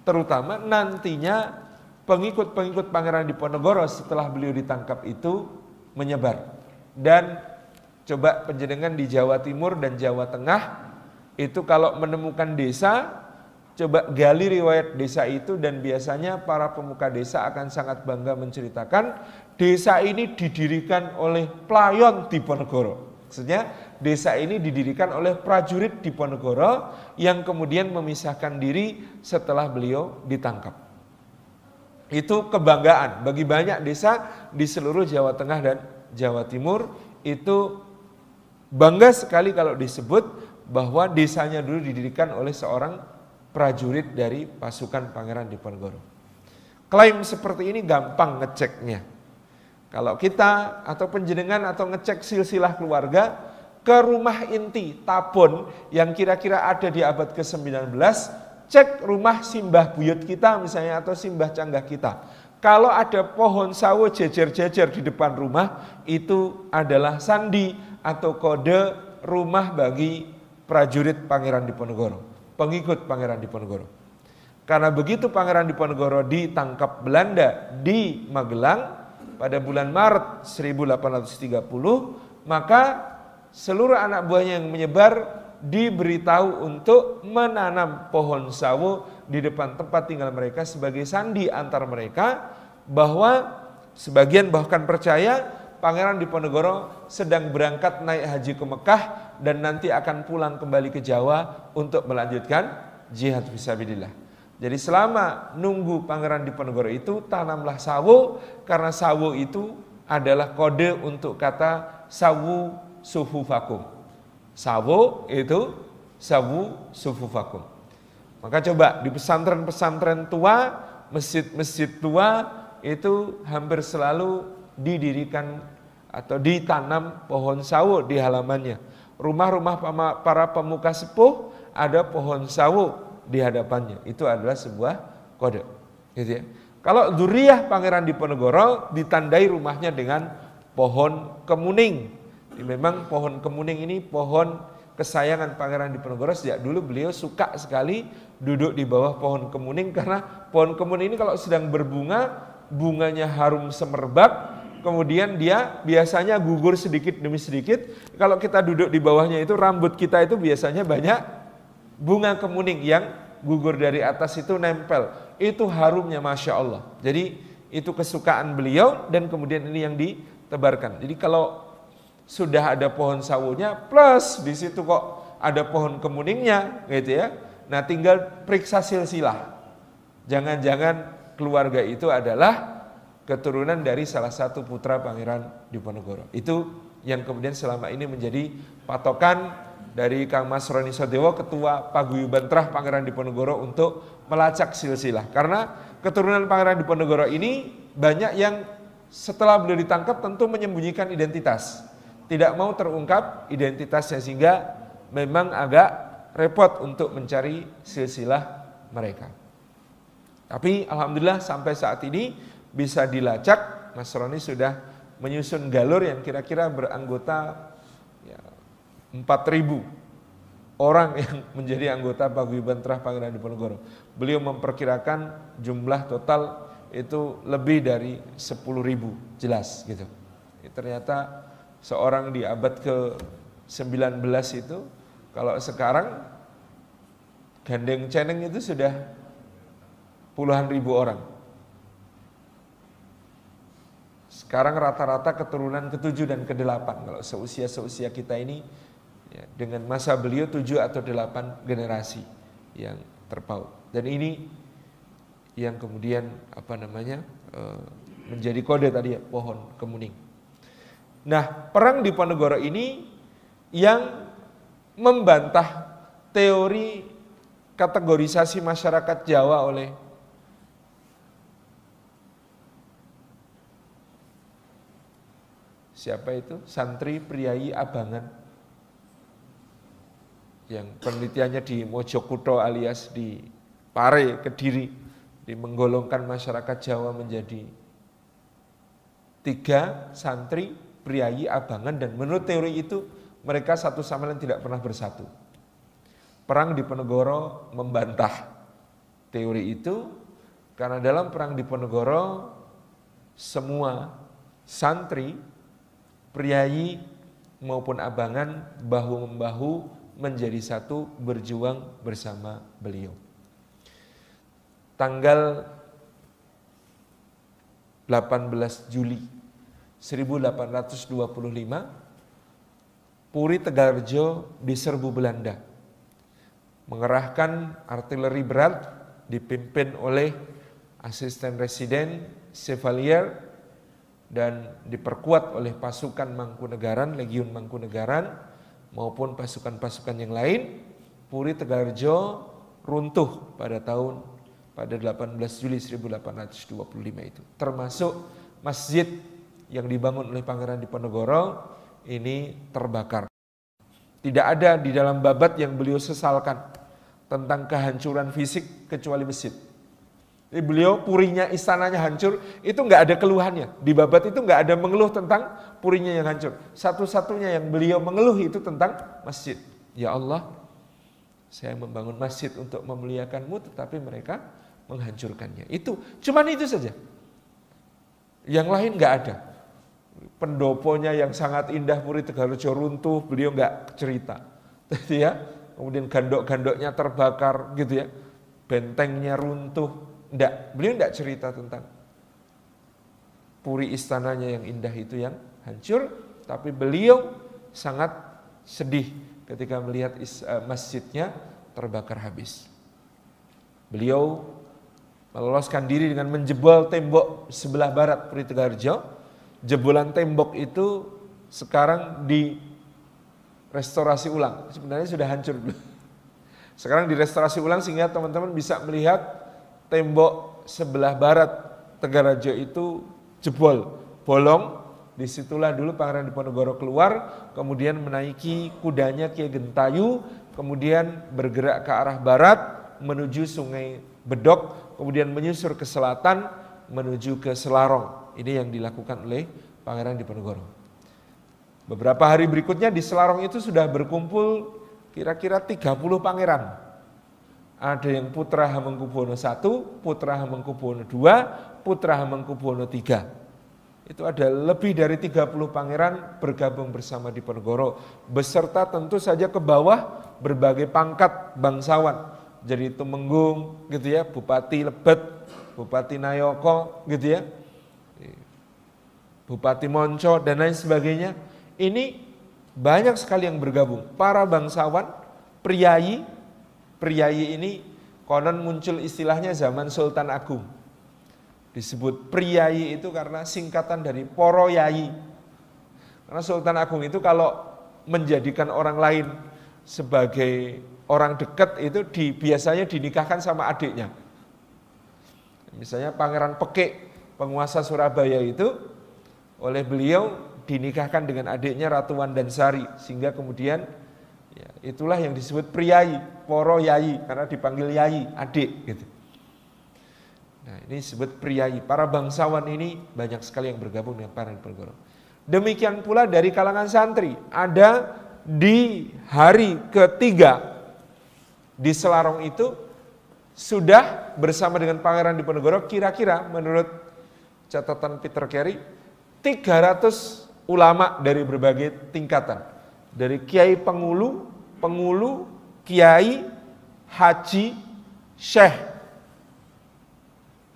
terutama nantinya pengikut-pengikut Pangeran Diponegoro setelah beliau ditangkap itu menyebar. Dan coba penjenengan di Jawa Timur dan Jawa Tengah itu kalau menemukan desa, coba gali riwayat desa itu, dan biasanya para pemuka desa akan sangat bangga menceritakan desa ini didirikan oleh playon Diponegoro. Maksudnya desa ini didirikan oleh prajurit Diponegoro yang kemudian memisahkan diri setelah beliau ditangkap. Itu kebanggaan bagi banyak desa di seluruh Jawa Tengah dan Jawa Timur. Itu bangga sekali kalau disebut bahwa desanya dulu didirikan oleh seorang prajurit dari pasukan Pangeran Diponegoro. Klaim seperti ini gampang ngeceknya. Kalau kita atau penjenengan atau ngecek silsilah keluarga ke rumah inti Tabon yang kira-kira ada di abad ke-19, cek rumah simbah buyut kita misalnya atau simbah canggah kita. Kalau ada pohon sawo jejer-jejer di depan rumah, itu adalah sandi atau kode rumah bagi prajurit Pangeran Diponegoro, pengikut Pangeran Diponegoro. Karena begitu Pangeran Diponegoro ditangkap Belanda di Magelang pada bulan Maret 1830, maka seluruh anak buahnya yang menyebar diberitahu untuk menanam pohon sawo di depan tempat tinggal mereka sebagai sandi antar mereka, bahwa sebagian bahkan percaya Pangeran Diponegoro sedang berangkat naik haji ke Mekah dan nanti akan pulang kembali ke Jawa untuk melanjutkan jihad fisabilillah. Jadi selama nunggu Pangeran Diponegoro itu tanamlah sawo, karena sawo itu adalah kode untuk kata sawu sufufakum. Sawo itu sawu sufufakum. Maka coba di pesantren-pesantren tua, masjid-masjid tua itu hampir selalu didirikan atau ditanam pohon sawo di halamannya. Rumah-rumah para pemuka sepuh ada pohon sawo di hadapannya. Itu adalah sebuah kode, gitu ya. Kalau dzurriyyah Pangeran Diponegoro ditandai rumahnya dengan pohon kemuning. Memang pohon kemuning ini pohon kesayangan Pangeran Diponegoro. Sejak dulu beliau suka sekali duduk di bawah pohon kemuning, karena pohon kemuning ini kalau sedang berbunga, bunganya harum semerbak, kemudian dia biasanya gugur sedikit demi sedikit. Kalau kita duduk di bawahnya itu, rambut kita itu biasanya banyak bunga kemuning yang gugur dari atas itu nempel. Itu harumnya Masya Allah. Jadi itu kesukaan beliau, dan kemudian ini yang ditebarkan. Jadi kalau sudah ada pohon sawonya plus di situ kok ada pohon kemuningnya, gitu ya. Nah, tinggal periksa silsilah. Jangan-jangan keluarga itu adalah keturunan dari salah satu putra Pangeran Diponegoro. Itu yang kemudian selama ini menjadi patokan dari Kang Mas Roni Sodewo, Ketua Paguyuban Trah Pangeran Diponegoro, untuk melacak silsilah. Karena keturunan Pangeran Diponegoro ini banyak yang setelah beliau ditangkap tentu menyembunyikan identitas, tidak mau terungkap identitasnya, sehingga memang agak repot untuk mencari silsilah mereka. Tapi alhamdulillah sampai saat ini bisa dilacak. Mas Roni sudah menyusun galur yang kira-kira beranggota 4.000 orang yang menjadi anggota Paguyuban Trah Pangeran Diponegoro. Beliau memperkirakan jumlah total itu lebih dari 10.000, jelas gitu. Ternyata seorang di abad ke-19 itu, kalau sekarang gandeng ceneng itu sudah puluhan ribu orang. Sekarang rata-rata keturunan ke-7 dan ke-8. Kalau seusia kita ini, ya, dengan masa beliau 7 atau 8 generasi yang terpaut. Dan ini yang kemudian menjadi kode tadi ya, pohon kemuning. Nah, perang Diponegoro ini yang membantah teori kategorisasi masyarakat Jawa oleh siapa itu? Santri Priyayi Abangan, yang penelitiannya di Mojokuto alias di Pare, Kediri. menggolongkan masyarakat Jawa menjadi 3 santri, priayi, abangan, dan menurut teori itu mereka satu sama lain tidak pernah bersatu. Perang Diponegoro membantah teori itu karena dalam perang Diponegoro semua santri, priayi maupun abangan bahu-membahu menjadi satu berjuang bersama beliau. Tanggal 18 Juli 1825 Puri Tegalrejo diserbu Belanda. Mengerahkan artileri berat dipimpin oleh asisten residen Chevalier dan diperkuat oleh pasukan Mangkunegaran, Legiun Mangkunegaran maupun pasukan-pasukan yang lain. Puri Tegalrejo runtuh pada 18 Juli 1825 itu. Termasuk masjid yang dibangun oleh Pangeran Diponegoro ini terbakar. Tidak ada di dalam babat yang beliau sesalkan tentang kehancuran fisik kecuali masjid. Jadi beliau purinya, istananya hancur, itu nggak ada keluhannya. Di babat itu nggak ada mengeluh tentang purinya yang hancur. Satu-satunya yang beliau mengeluh itu tentang masjid. Ya Allah, saya membangun masjid untuk memuliakanmu, tetapi mereka menghancurkannya. Itu, cuman itu saja. Yang lain nggak ada. Pendoponya yang sangat indah Puri Tegalrejo runtuh, beliau nggak cerita. Jadi ya, kemudian gandok-gandoknya terbakar gitu ya, bentengnya runtuh. Enggak, beliau enggak cerita tentang puri istananya yang indah itu yang hancur, tapi beliau sangat sedih ketika melihat masjidnya terbakar habis. Beliau meloloskan diri dengan menjebol tembok sebelah barat Puri Tegalrejo. Jebolan tembok itu sekarang direstorasi ulang. Sebenarnya sudah hancur. Sekarang direstorasi ulang sehingga teman-teman bisa melihat tembok sebelah barat Tegalrejo itu jebol, bolong. Disitulah dulu Pangeran Diponegoro keluar, kemudian menaiki kudanya Kiai Gentayu, kemudian bergerak ke arah barat menuju Sungai Bedok, kemudian menyusur ke selatan menuju ke Selarong. Ini yang dilakukan oleh Pangeran Diponegoro. Beberapa hari berikutnya di Selarong itu sudah berkumpul kira-kira 30 pangeran. Ada yang putra Hamengkubuwono I, putra Hamengkubuwono II, putra Hamengkubuwono III. Itu ada lebih dari 30 pangeran bergabung bersama Diponegoro. Beserta tentu saja ke bawah berbagai pangkat bangsawan. Jadi Tumenggung gitu ya, Bupati Lebet, Bupati Nayoko gitu ya, Bupati Monco dan lain sebagainya. Ini banyak sekali yang bergabung. Para bangsawan, priayi ini konon muncul istilahnya zaman Sultan Agung. Disebut priayi itu karena singkatan dari Poro Yayi. Karena Sultan Agung itu kalau menjadikan orang lain sebagai orang dekat itu biasanya dinikahkan sama adiknya. Misalnya Pangeran Pekik, penguasa Surabaya itu oleh beliau dinikahkan dengan adiknya Ratu Wandansari, sehingga kemudian ya, itulah yang disebut priayi, Poro Yayi, karena dipanggil Yayi, adik gitu. Nah, ini disebut priayi. Para bangsawan ini banyak sekali yang bergabung dengan Pangeran Diponegoro. Demikian pula dari kalangan santri, ada di hari ketiga di Selarong itu sudah bersama dengan Pangeran Diponegoro, kira-kira menurut catatan Peter Carey 300 ulama dari berbagai tingkatan. Dari kiai pengulu, kiai, haji, syekh.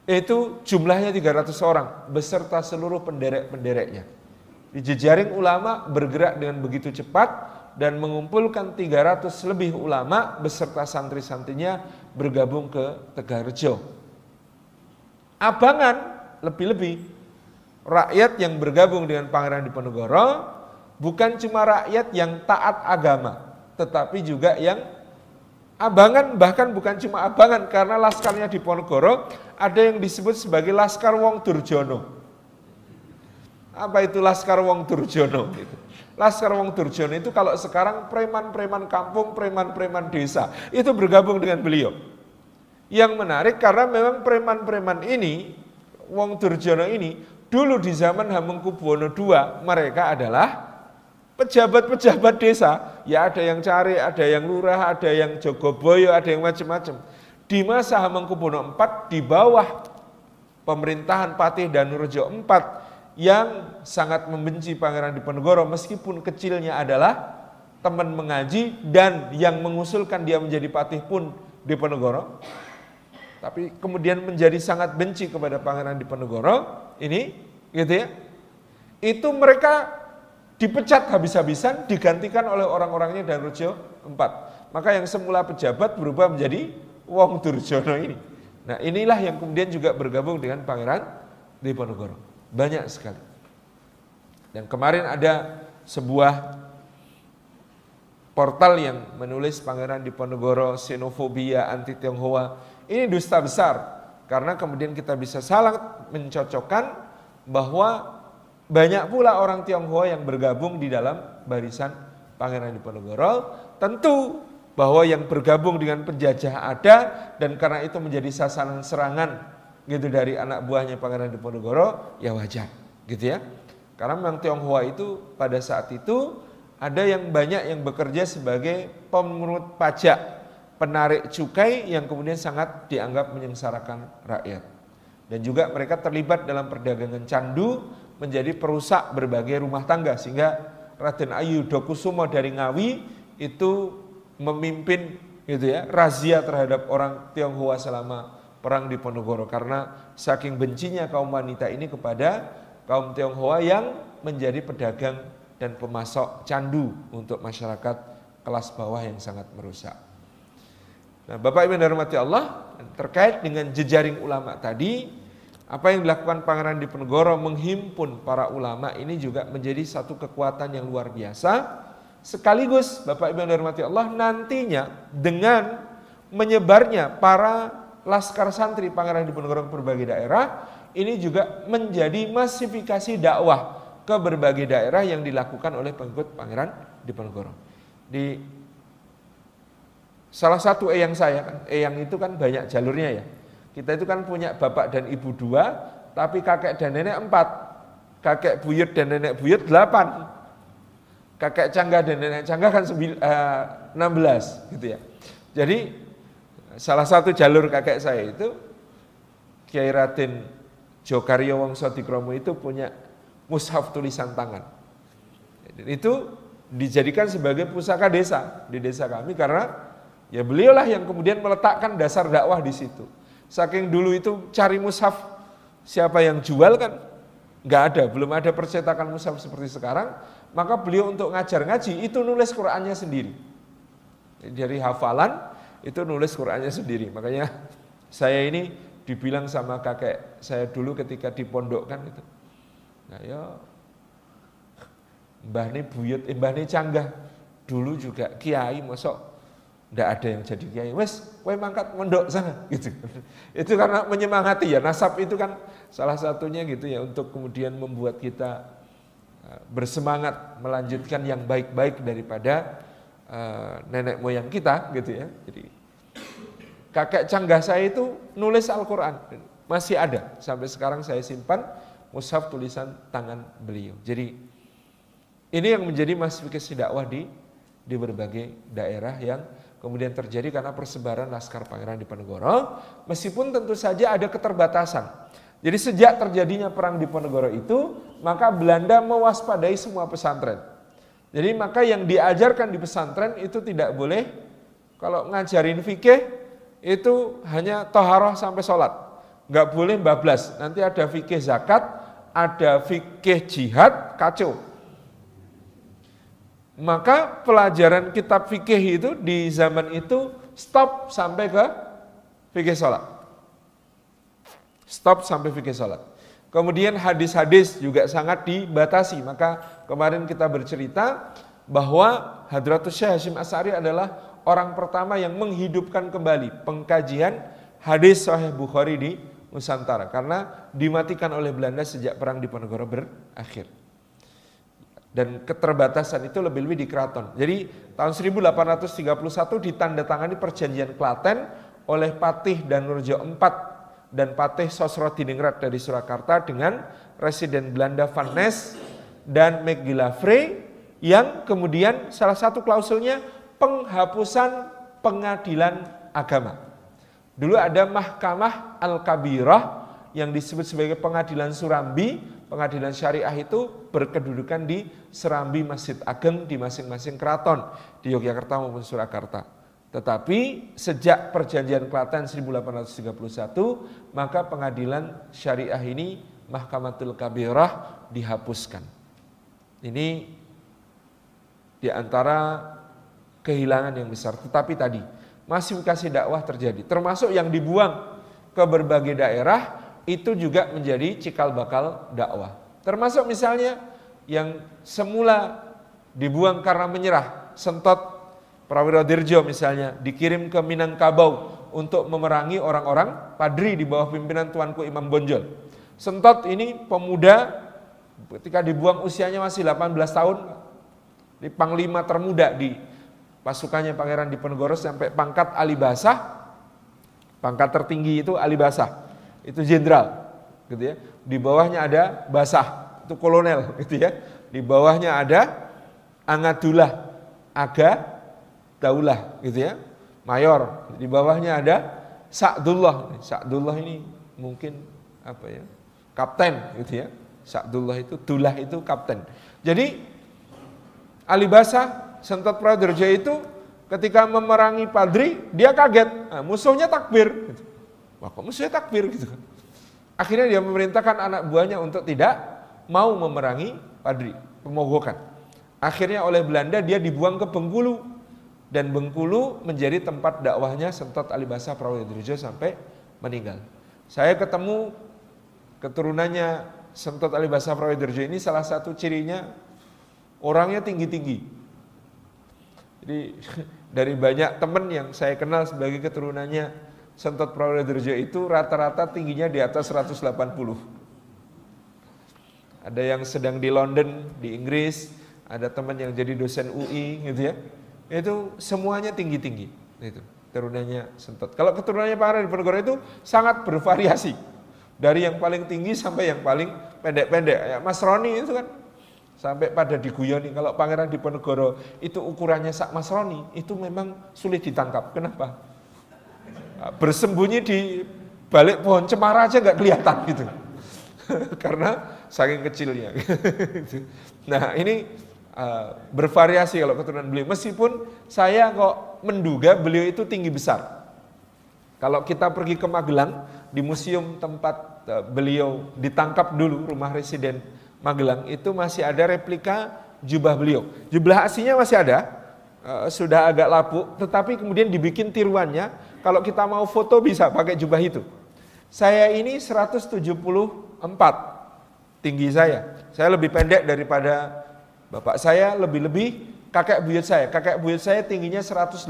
Itu jumlahnya 300 orang beserta seluruh penderek-pendereknya. Di jejaring ulama bergerak dengan begitu cepat dan mengumpulkan 300 lebih ulama beserta santri-santrinya bergabung ke Tegalrejo. Abangan lebih-lebih rakyat yang bergabung dengan Pangeran Diponegoro bukan cuma rakyat yang taat agama, tetapi juga yang abangan, bahkan bukan cuma abangan, karena laskarnya Diponegoro ada yang disebut sebagai Laskar Wong Durjono. Apa itu Laskar Wong Durjono? Laskar Wong Durjono itu kalau sekarang preman-preman kampung, preman-preman desa, itu bergabung dengan beliau. Yang menarik karena memang preman-preman ini, wong Durjana ini, dulu di zaman Hamengkubuwono II, mereka adalah pejabat-pejabat desa. Ya ada yang cari, ada yang lurah, ada yang jogoboyo, ada yang macam-macam. Di masa Hamengkubuwono IV, di bawah pemerintahan Patih Danurejo IV, yang sangat membenci Pangeran Diponegoro, meskipun kecilnya adalah teman mengaji, dan yang mengusulkan dia menjadi patih pun Diponegoro, tapi kemudian menjadi sangat benci kepada Pangeran Diponegoro ini, gitu ya. Itu mereka dipecat habis-habisan, digantikan oleh orang-orangnya Danurejo IV. Maka yang semula pejabat berubah menjadi wong Durjana ini. Nah, inilah yang kemudian juga bergabung dengan Pangeran Diponegoro. Banyak sekali. Dan kemarin ada sebuah portal yang menulis Pangeran Diponegoro xenofobia anti Tionghoa. Ini dusta besar, karena kemudian kita bisa salah mencocokkan bahwa banyak pula orang Tionghoa yang bergabung di dalam barisan Pangeran Diponegoro. Tentu bahwa yang bergabung dengan penjajah ada, dan karena itu menjadi sasaran serangan gitu dari anak buahnya Pangeran Diponegoro, ya wajar gitu ya. Karena memang Tionghoa itu pada saat itu ada yang banyak yang bekerja sebagai pemungut pajak, penarik cukai yang kemudian sangat dianggap menyengsarakan rakyat. Dan juga mereka terlibat dalam perdagangan candu, menjadi perusak berbagai rumah tangga, sehingga Raden Ayudakusumo dari Ngawi itu memimpin gitu ya, razia terhadap orang Tionghoa selama perang Diponegoro, karena saking bencinya kaum wanita ini kepada kaum Tionghoa yang menjadi pedagang dan pemasok candu untuk masyarakat kelas bawah yang sangat merusak. Nah, Bapak Ibu yang dirahmati Allah, terkait dengan jejaring ulama tadi, apa yang dilakukan Pangeran Diponegoro menghimpun para ulama ini juga menjadi satu kekuatan yang luar biasa. Sekaligus Bapak Ibu yang dirahmati Allah, nantinya dengan menyebarnya para laskar santri Pangeran Diponegoro ke berbagai daerah, ini juga menjadi masifikasi dakwah ke berbagai daerah yang dilakukan oleh pengikut Pangeran Diponegoro. Di salah satu eyang saya kan, eyang itu kan banyak jalurnya ya. Kita itu kan punya bapak dan ibu 2, tapi kakek dan nenek 4, kakek buyut dan nenek buyut 8, kakek canggah dan nenek canggah kan 16 gitu ya. Jadi salah satu jalur kakek saya itu Kiai Raden Jokaryo Wongso Dikromo itu punya mushaf tulisan tangan. Dan itu dijadikan sebagai pusaka desa di desa kami, karena ya beliaulah yang kemudian meletakkan dasar dakwah di situ. Saking dulu itu cari mushaf, siapa yang jual kan nggak ada, belum ada percetakan mushaf seperti sekarang. Maka beliau untuk ngajar ngaji itu nulis Qur'annya sendiri. Dari hafalan itu nulis Qur'annya sendiri. Makanya saya ini dibilang sama kakek saya dulu ketika dipondokkan itu, nah ya mbah ini buyut, mbah ini canggah dulu juga kiai, mosok ndak ada yang jadi kiai, wes kowe mangkat mondok sana gitu. Itu karena menyemangati ya, nasab itu kan salah satunya gitu ya, untuk kemudian membuat kita bersemangat melanjutkan yang baik-baik daripada nenek moyang kita gitu ya. Jadi kakek canggah saya itu nulis Al-Quran, masih ada sampai sekarang, saya simpan mushaf tulisan tangan beliau. Jadi ini yang menjadi masifikasi dakwah di berbagai daerah yang kemudian terjadi karena persebaran laskar Pangeran Diponegoro, meskipun tentu saja ada keterbatasan. Jadi sejak terjadinya perang Diponegoro itu, maka Belanda mewaspadai semua pesantren. Jadi maka yang diajarkan di pesantren itu tidak boleh, kalau ngajarin fikih itu hanya toharoh sampai sholat, nggak boleh bablas. Nanti ada fikih zakat, ada fikih jihad, kacau. Maka pelajaran kitab fikih itu di zaman itu stop sampai ke fikih sholat. Stop sampai fikih sholat. Kemudian hadis-hadis juga sangat dibatasi. Maka kemarin kita bercerita bahwa Hadratus Syekh Hasyim Asy'ari adalah orang pertama yang menghidupkan kembali pengkajian hadis Sahih Bukhari di Nusantara, karena dimatikan oleh Belanda sejak perang Diponegoro berakhir. Dan keterbatasan itu lebih-lebih di keraton. Jadi tahun 1831 ditandatangani perjanjian Klaten oleh Patih Danurjo IV dan Patih Sosrodiningrat dari Surakarta dengan residen Belanda Van Ness dan McGillivray, yang kemudian salah satu klausulnya penghapusan pengadilan agama. Dulu ada Mahkamah Al-Kabirah yang disebut sebagai pengadilan Surambi. Pengadilan syariah itu berkedudukan di Serambi Masjid Ageng di masing-masing keraton di Yogyakarta maupun Surakarta. Tetapi sejak perjanjian Klaten 1831 maka pengadilan syariah ini Mahkamatul Kabirah dihapuskan. Ini di antara kehilangan yang besar. Tetapi tadi masifikasi dakwah terjadi, termasuk yang dibuang ke berbagai daerah itu juga menjadi cikal bakal dakwah. Termasuk misalnya yang semula dibuang karena menyerah, Sentot Prawiro Dirjo misalnya dikirim ke Minangkabau untuk memerangi orang-orang Padri di bawah pimpinan Tuanku Imam Bonjol. Sentot ini pemuda ketika dibuang usianya masih 18 tahun, di panglima termuda di pasukannya Pangeran Diponegoro sampai pangkat Alibasah, pangkat tertinggi itu Alibasah, itu jenderal, gitu ya. Di bawahnya ada Basah, itu kolonel, gitu ya. Di bawahnya ada Angadullah, Aga Daulah, gitu ya, mayor. Di bawahnya ada Sa'dullah. Sa'dullah ini mungkin apa ya, kapten, gitu ya. Sa'dullah itu, Dullah itu kapten. Jadi Alibasah Sentot Prawiro itu ketika memerangi Padri, dia kaget. Nah, musuhnya takbir. Wah, kok musuhnya takbir gitu kan? Akhirnya dia memerintahkan anak buahnya untuk tidak mau memerangi Padri, pemogokan. Akhirnya oleh Belanda dia dibuang ke Bengkulu, dan Bengkulu menjadi tempat dakwahnya Sentot Alibasah Prawiro sampai meninggal. Saya ketemu keturunannya Sentot Alibasah Prawiro ini, salah satu cirinya orangnya tinggi-tinggi. Jadi dari banyak teman yang saya kenal sebagai keturunannya Sentot Prawiro itu rata-rata tingginya di atas 180. Ada yang sedang di London, di Inggris, ada teman yang jadi dosen UI gitu ya. Itu semuanya tinggi-tinggi. Itu turunannya Sentot. Kalau keturunannya Pangeran Diponegoro itu sangat bervariasi. Dari yang paling tinggi sampai yang paling pendek-pendek. Ya, Mas Roni itu kan sampai pada diguyoni, kalau Pangeran Diponegoro itu ukurannya sak Mas Roni, itu memang sulit ditangkap. Kenapa? Bersembunyi di balik pohon cemara aja nggak kelihatan gitu. Karena saking kecilnya. Nah ini bervariasi kalau keturunan beliau. Meskipun saya kok menduga beliau itu tinggi besar. Kalau kita pergi ke Magelang, di museum tempat beliau ditangkap dulu, rumah residen Magelang, itu masih ada replika jubah beliau. Jubah aslinya masih ada, sudah agak lapuk, tetapi kemudian dibikin tiruannya. Kalau kita mau foto bisa pakai jubah itu. Saya ini 174 tinggi saya. Saya lebih pendek daripada bapak saya, lebih-lebih kakek buyut saya. Kakek buyut saya tingginya 184.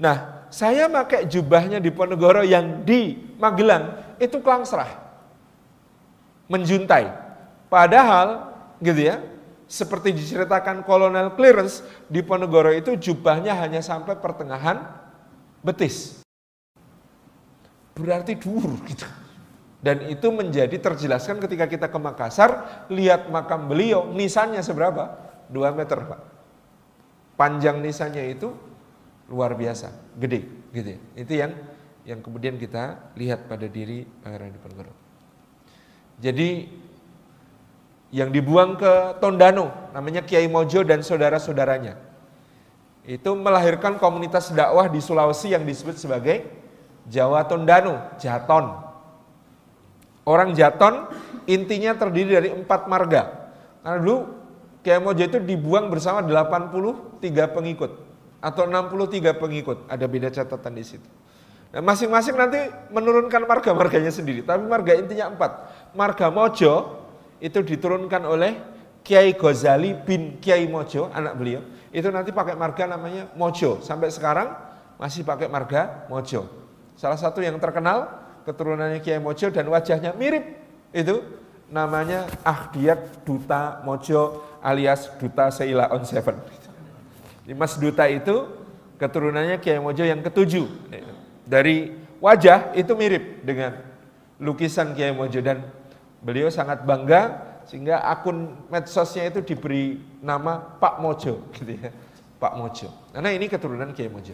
Nah, saya pakai jubahnya Diponegoro yang di Magelang itu kelangsrah, menjuntai. Padahal gitu ya, seperti diceritakan Kolonel Clearance, Diponegoro itu jubahnya hanya sampai pertengahan betis. Berarti dhuwur gitu. Dan itu menjadi terjelaskan ketika kita ke Makassar, lihat makam beliau, nisannya seberapa? 2 meter, Pak. Panjang nisannya itu luar biasa, gede gitu ya. Itu yang kemudian kita lihat pada diri Pangeran Diponegoro. Jadi yang dibuang ke Tondano namanya Kiai Mojo dan saudara-saudaranya. Itu melahirkan komunitas dakwah di Sulawesi yang disebut sebagai Jawa Tondano, Jaton. Orang Jaton intinya terdiri dari 4 marga. Karena dulu Kiai Mojo itu dibuang bersama 83 pengikut atau 63 pengikut, ada beda catatan di situ. Nah, masing-masing nanti menurunkan marga-marganya sendiri, tapi marga intinya 4. Marga Mojo itu diturunkan oleh Kiai Ghazali bin Kiai Mojo, anak beliau. Itu nanti pakai marga namanya Mojo. Sampai sekarang masih pakai marga Mojo. Salah satu yang terkenal keturunannya Kiai Mojo dan wajahnya mirip itu namanya Ahdiat Duta Mojo alias Duta Seila on Seven. Mas Duta itu keturunannya Kiai Mojo yang ketujuh. Dari wajah itu mirip dengan lukisan Kiai Mojo dan beliau sangat bangga sehingga akun medsosnya itu diberi nama Pak Mojo gitu ya. Pak Mojo. Karena ini keturunan Kiai Mojo.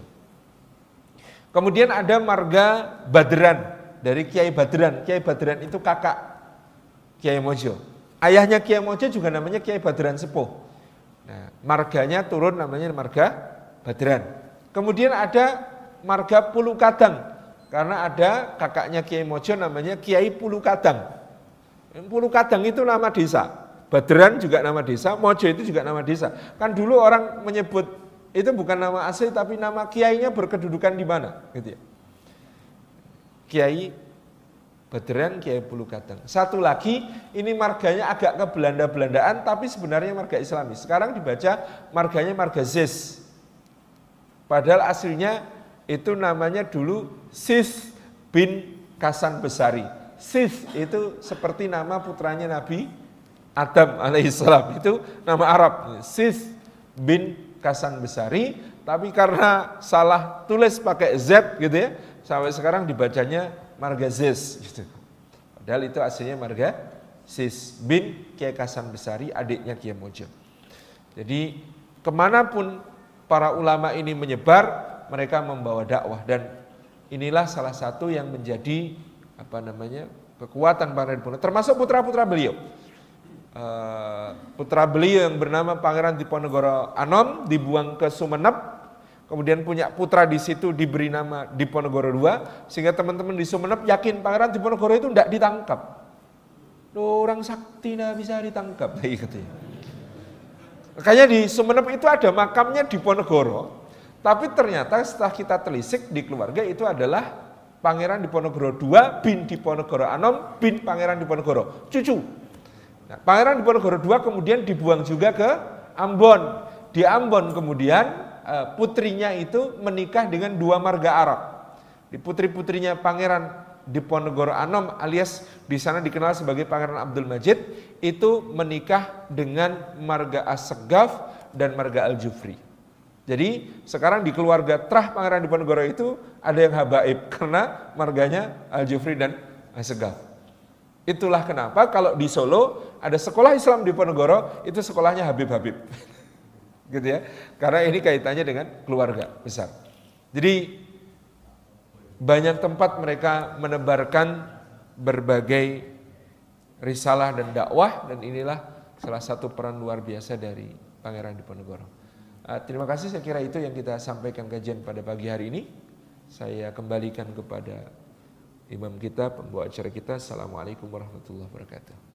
Kemudian ada marga Badran dari Kiai Badran. Kiai Badran itu kakak Kiai Mojo. Ayahnya Kiai Mojo juga namanya Kiai Badran Sepuh. Nah, marganya turun namanya marga Badran. Kemudian ada marga Pulukadang karena ada kakaknya Kiai Mojo namanya Kiai Pulukadang. Pulukadang itu nama desa. Badran juga nama desa, Mojo itu juga nama desa. Kan dulu orang menyebut itu bukan nama asli tapi nama kiainya berkedudukan di mana, gitu ya. Kiai Badran, Kiai Pulukadang. Satu lagi, ini marganya agak ke Belanda-Belandaan tapi sebenarnya marga Islami. Sekarang dibaca marganya marga Zis. Padahal aslinya itu namanya dulu Sis bin Kasan Besari. Sis itu seperti nama putranya Nabi Adam alaihissalam, itu nama Arab. Sis bin Kasan Besari, tapi karena salah tulis pakai Z gitu ya, sampai sekarang dibacanya marga Zis gitu. Padahal itu aslinya marga Sis bin Kiai Kasan Besari, adiknya Kiai Mojo. Jadi kemanapun para ulama ini menyebar, mereka membawa dakwah dan inilah salah satu yang menjadi kekuatan Pangeran Diponegoro, termasuk putra-putra beliau. Putra beliau yang bernama Pangeran Diponegoro Anom dibuang ke Sumenep, kemudian punya putra di situ diberi nama Diponegoro II, sehingga teman-teman di Sumenep yakin Pangeran Diponegoro itu tidak ditangkap. Orang sakti tidak bisa ditangkap, katanya. Makanya di Sumenep itu ada makamnya Diponegoro, tapi ternyata setelah kita telisik di keluarga itu adalah Pangeran Diponegoro II bin Diponegoro Anom bin Pangeran Diponegoro, cucu. Nah, Pangeran Diponegoro II kemudian dibuang juga ke Ambon. Di Ambon kemudian putrinya itu menikah dengan dua marga Arab. Di putri-putrinya Pangeran Diponegoro Anom alias di sana dikenal sebagai Pangeran Abdul Majid itu menikah dengan marga Assegaf dan marga Al-Jufri. Jadi sekarang di keluarga Trah Pangeran Diponegoro itu ada yang habaib karena marganya Al-Jufri dan Assegaf. Itulah kenapa kalau di Solo ada sekolah Islam Diponegoro, itu sekolahnya Habib-Habib. Gitu ya. Karena ini kaitannya dengan keluarga besar. Jadi banyak tempat mereka menebarkan berbagai risalah dan dakwah dan inilah salah satu peran luar biasa dari Pangeran Diponegoro. Terima kasih, saya kira itu yang kita sampaikan kajian pada pagi hari ini. Saya kembalikan kepada imam kita, pembawa acara kita. Assalamualaikum warahmatullahi wabarakatuh.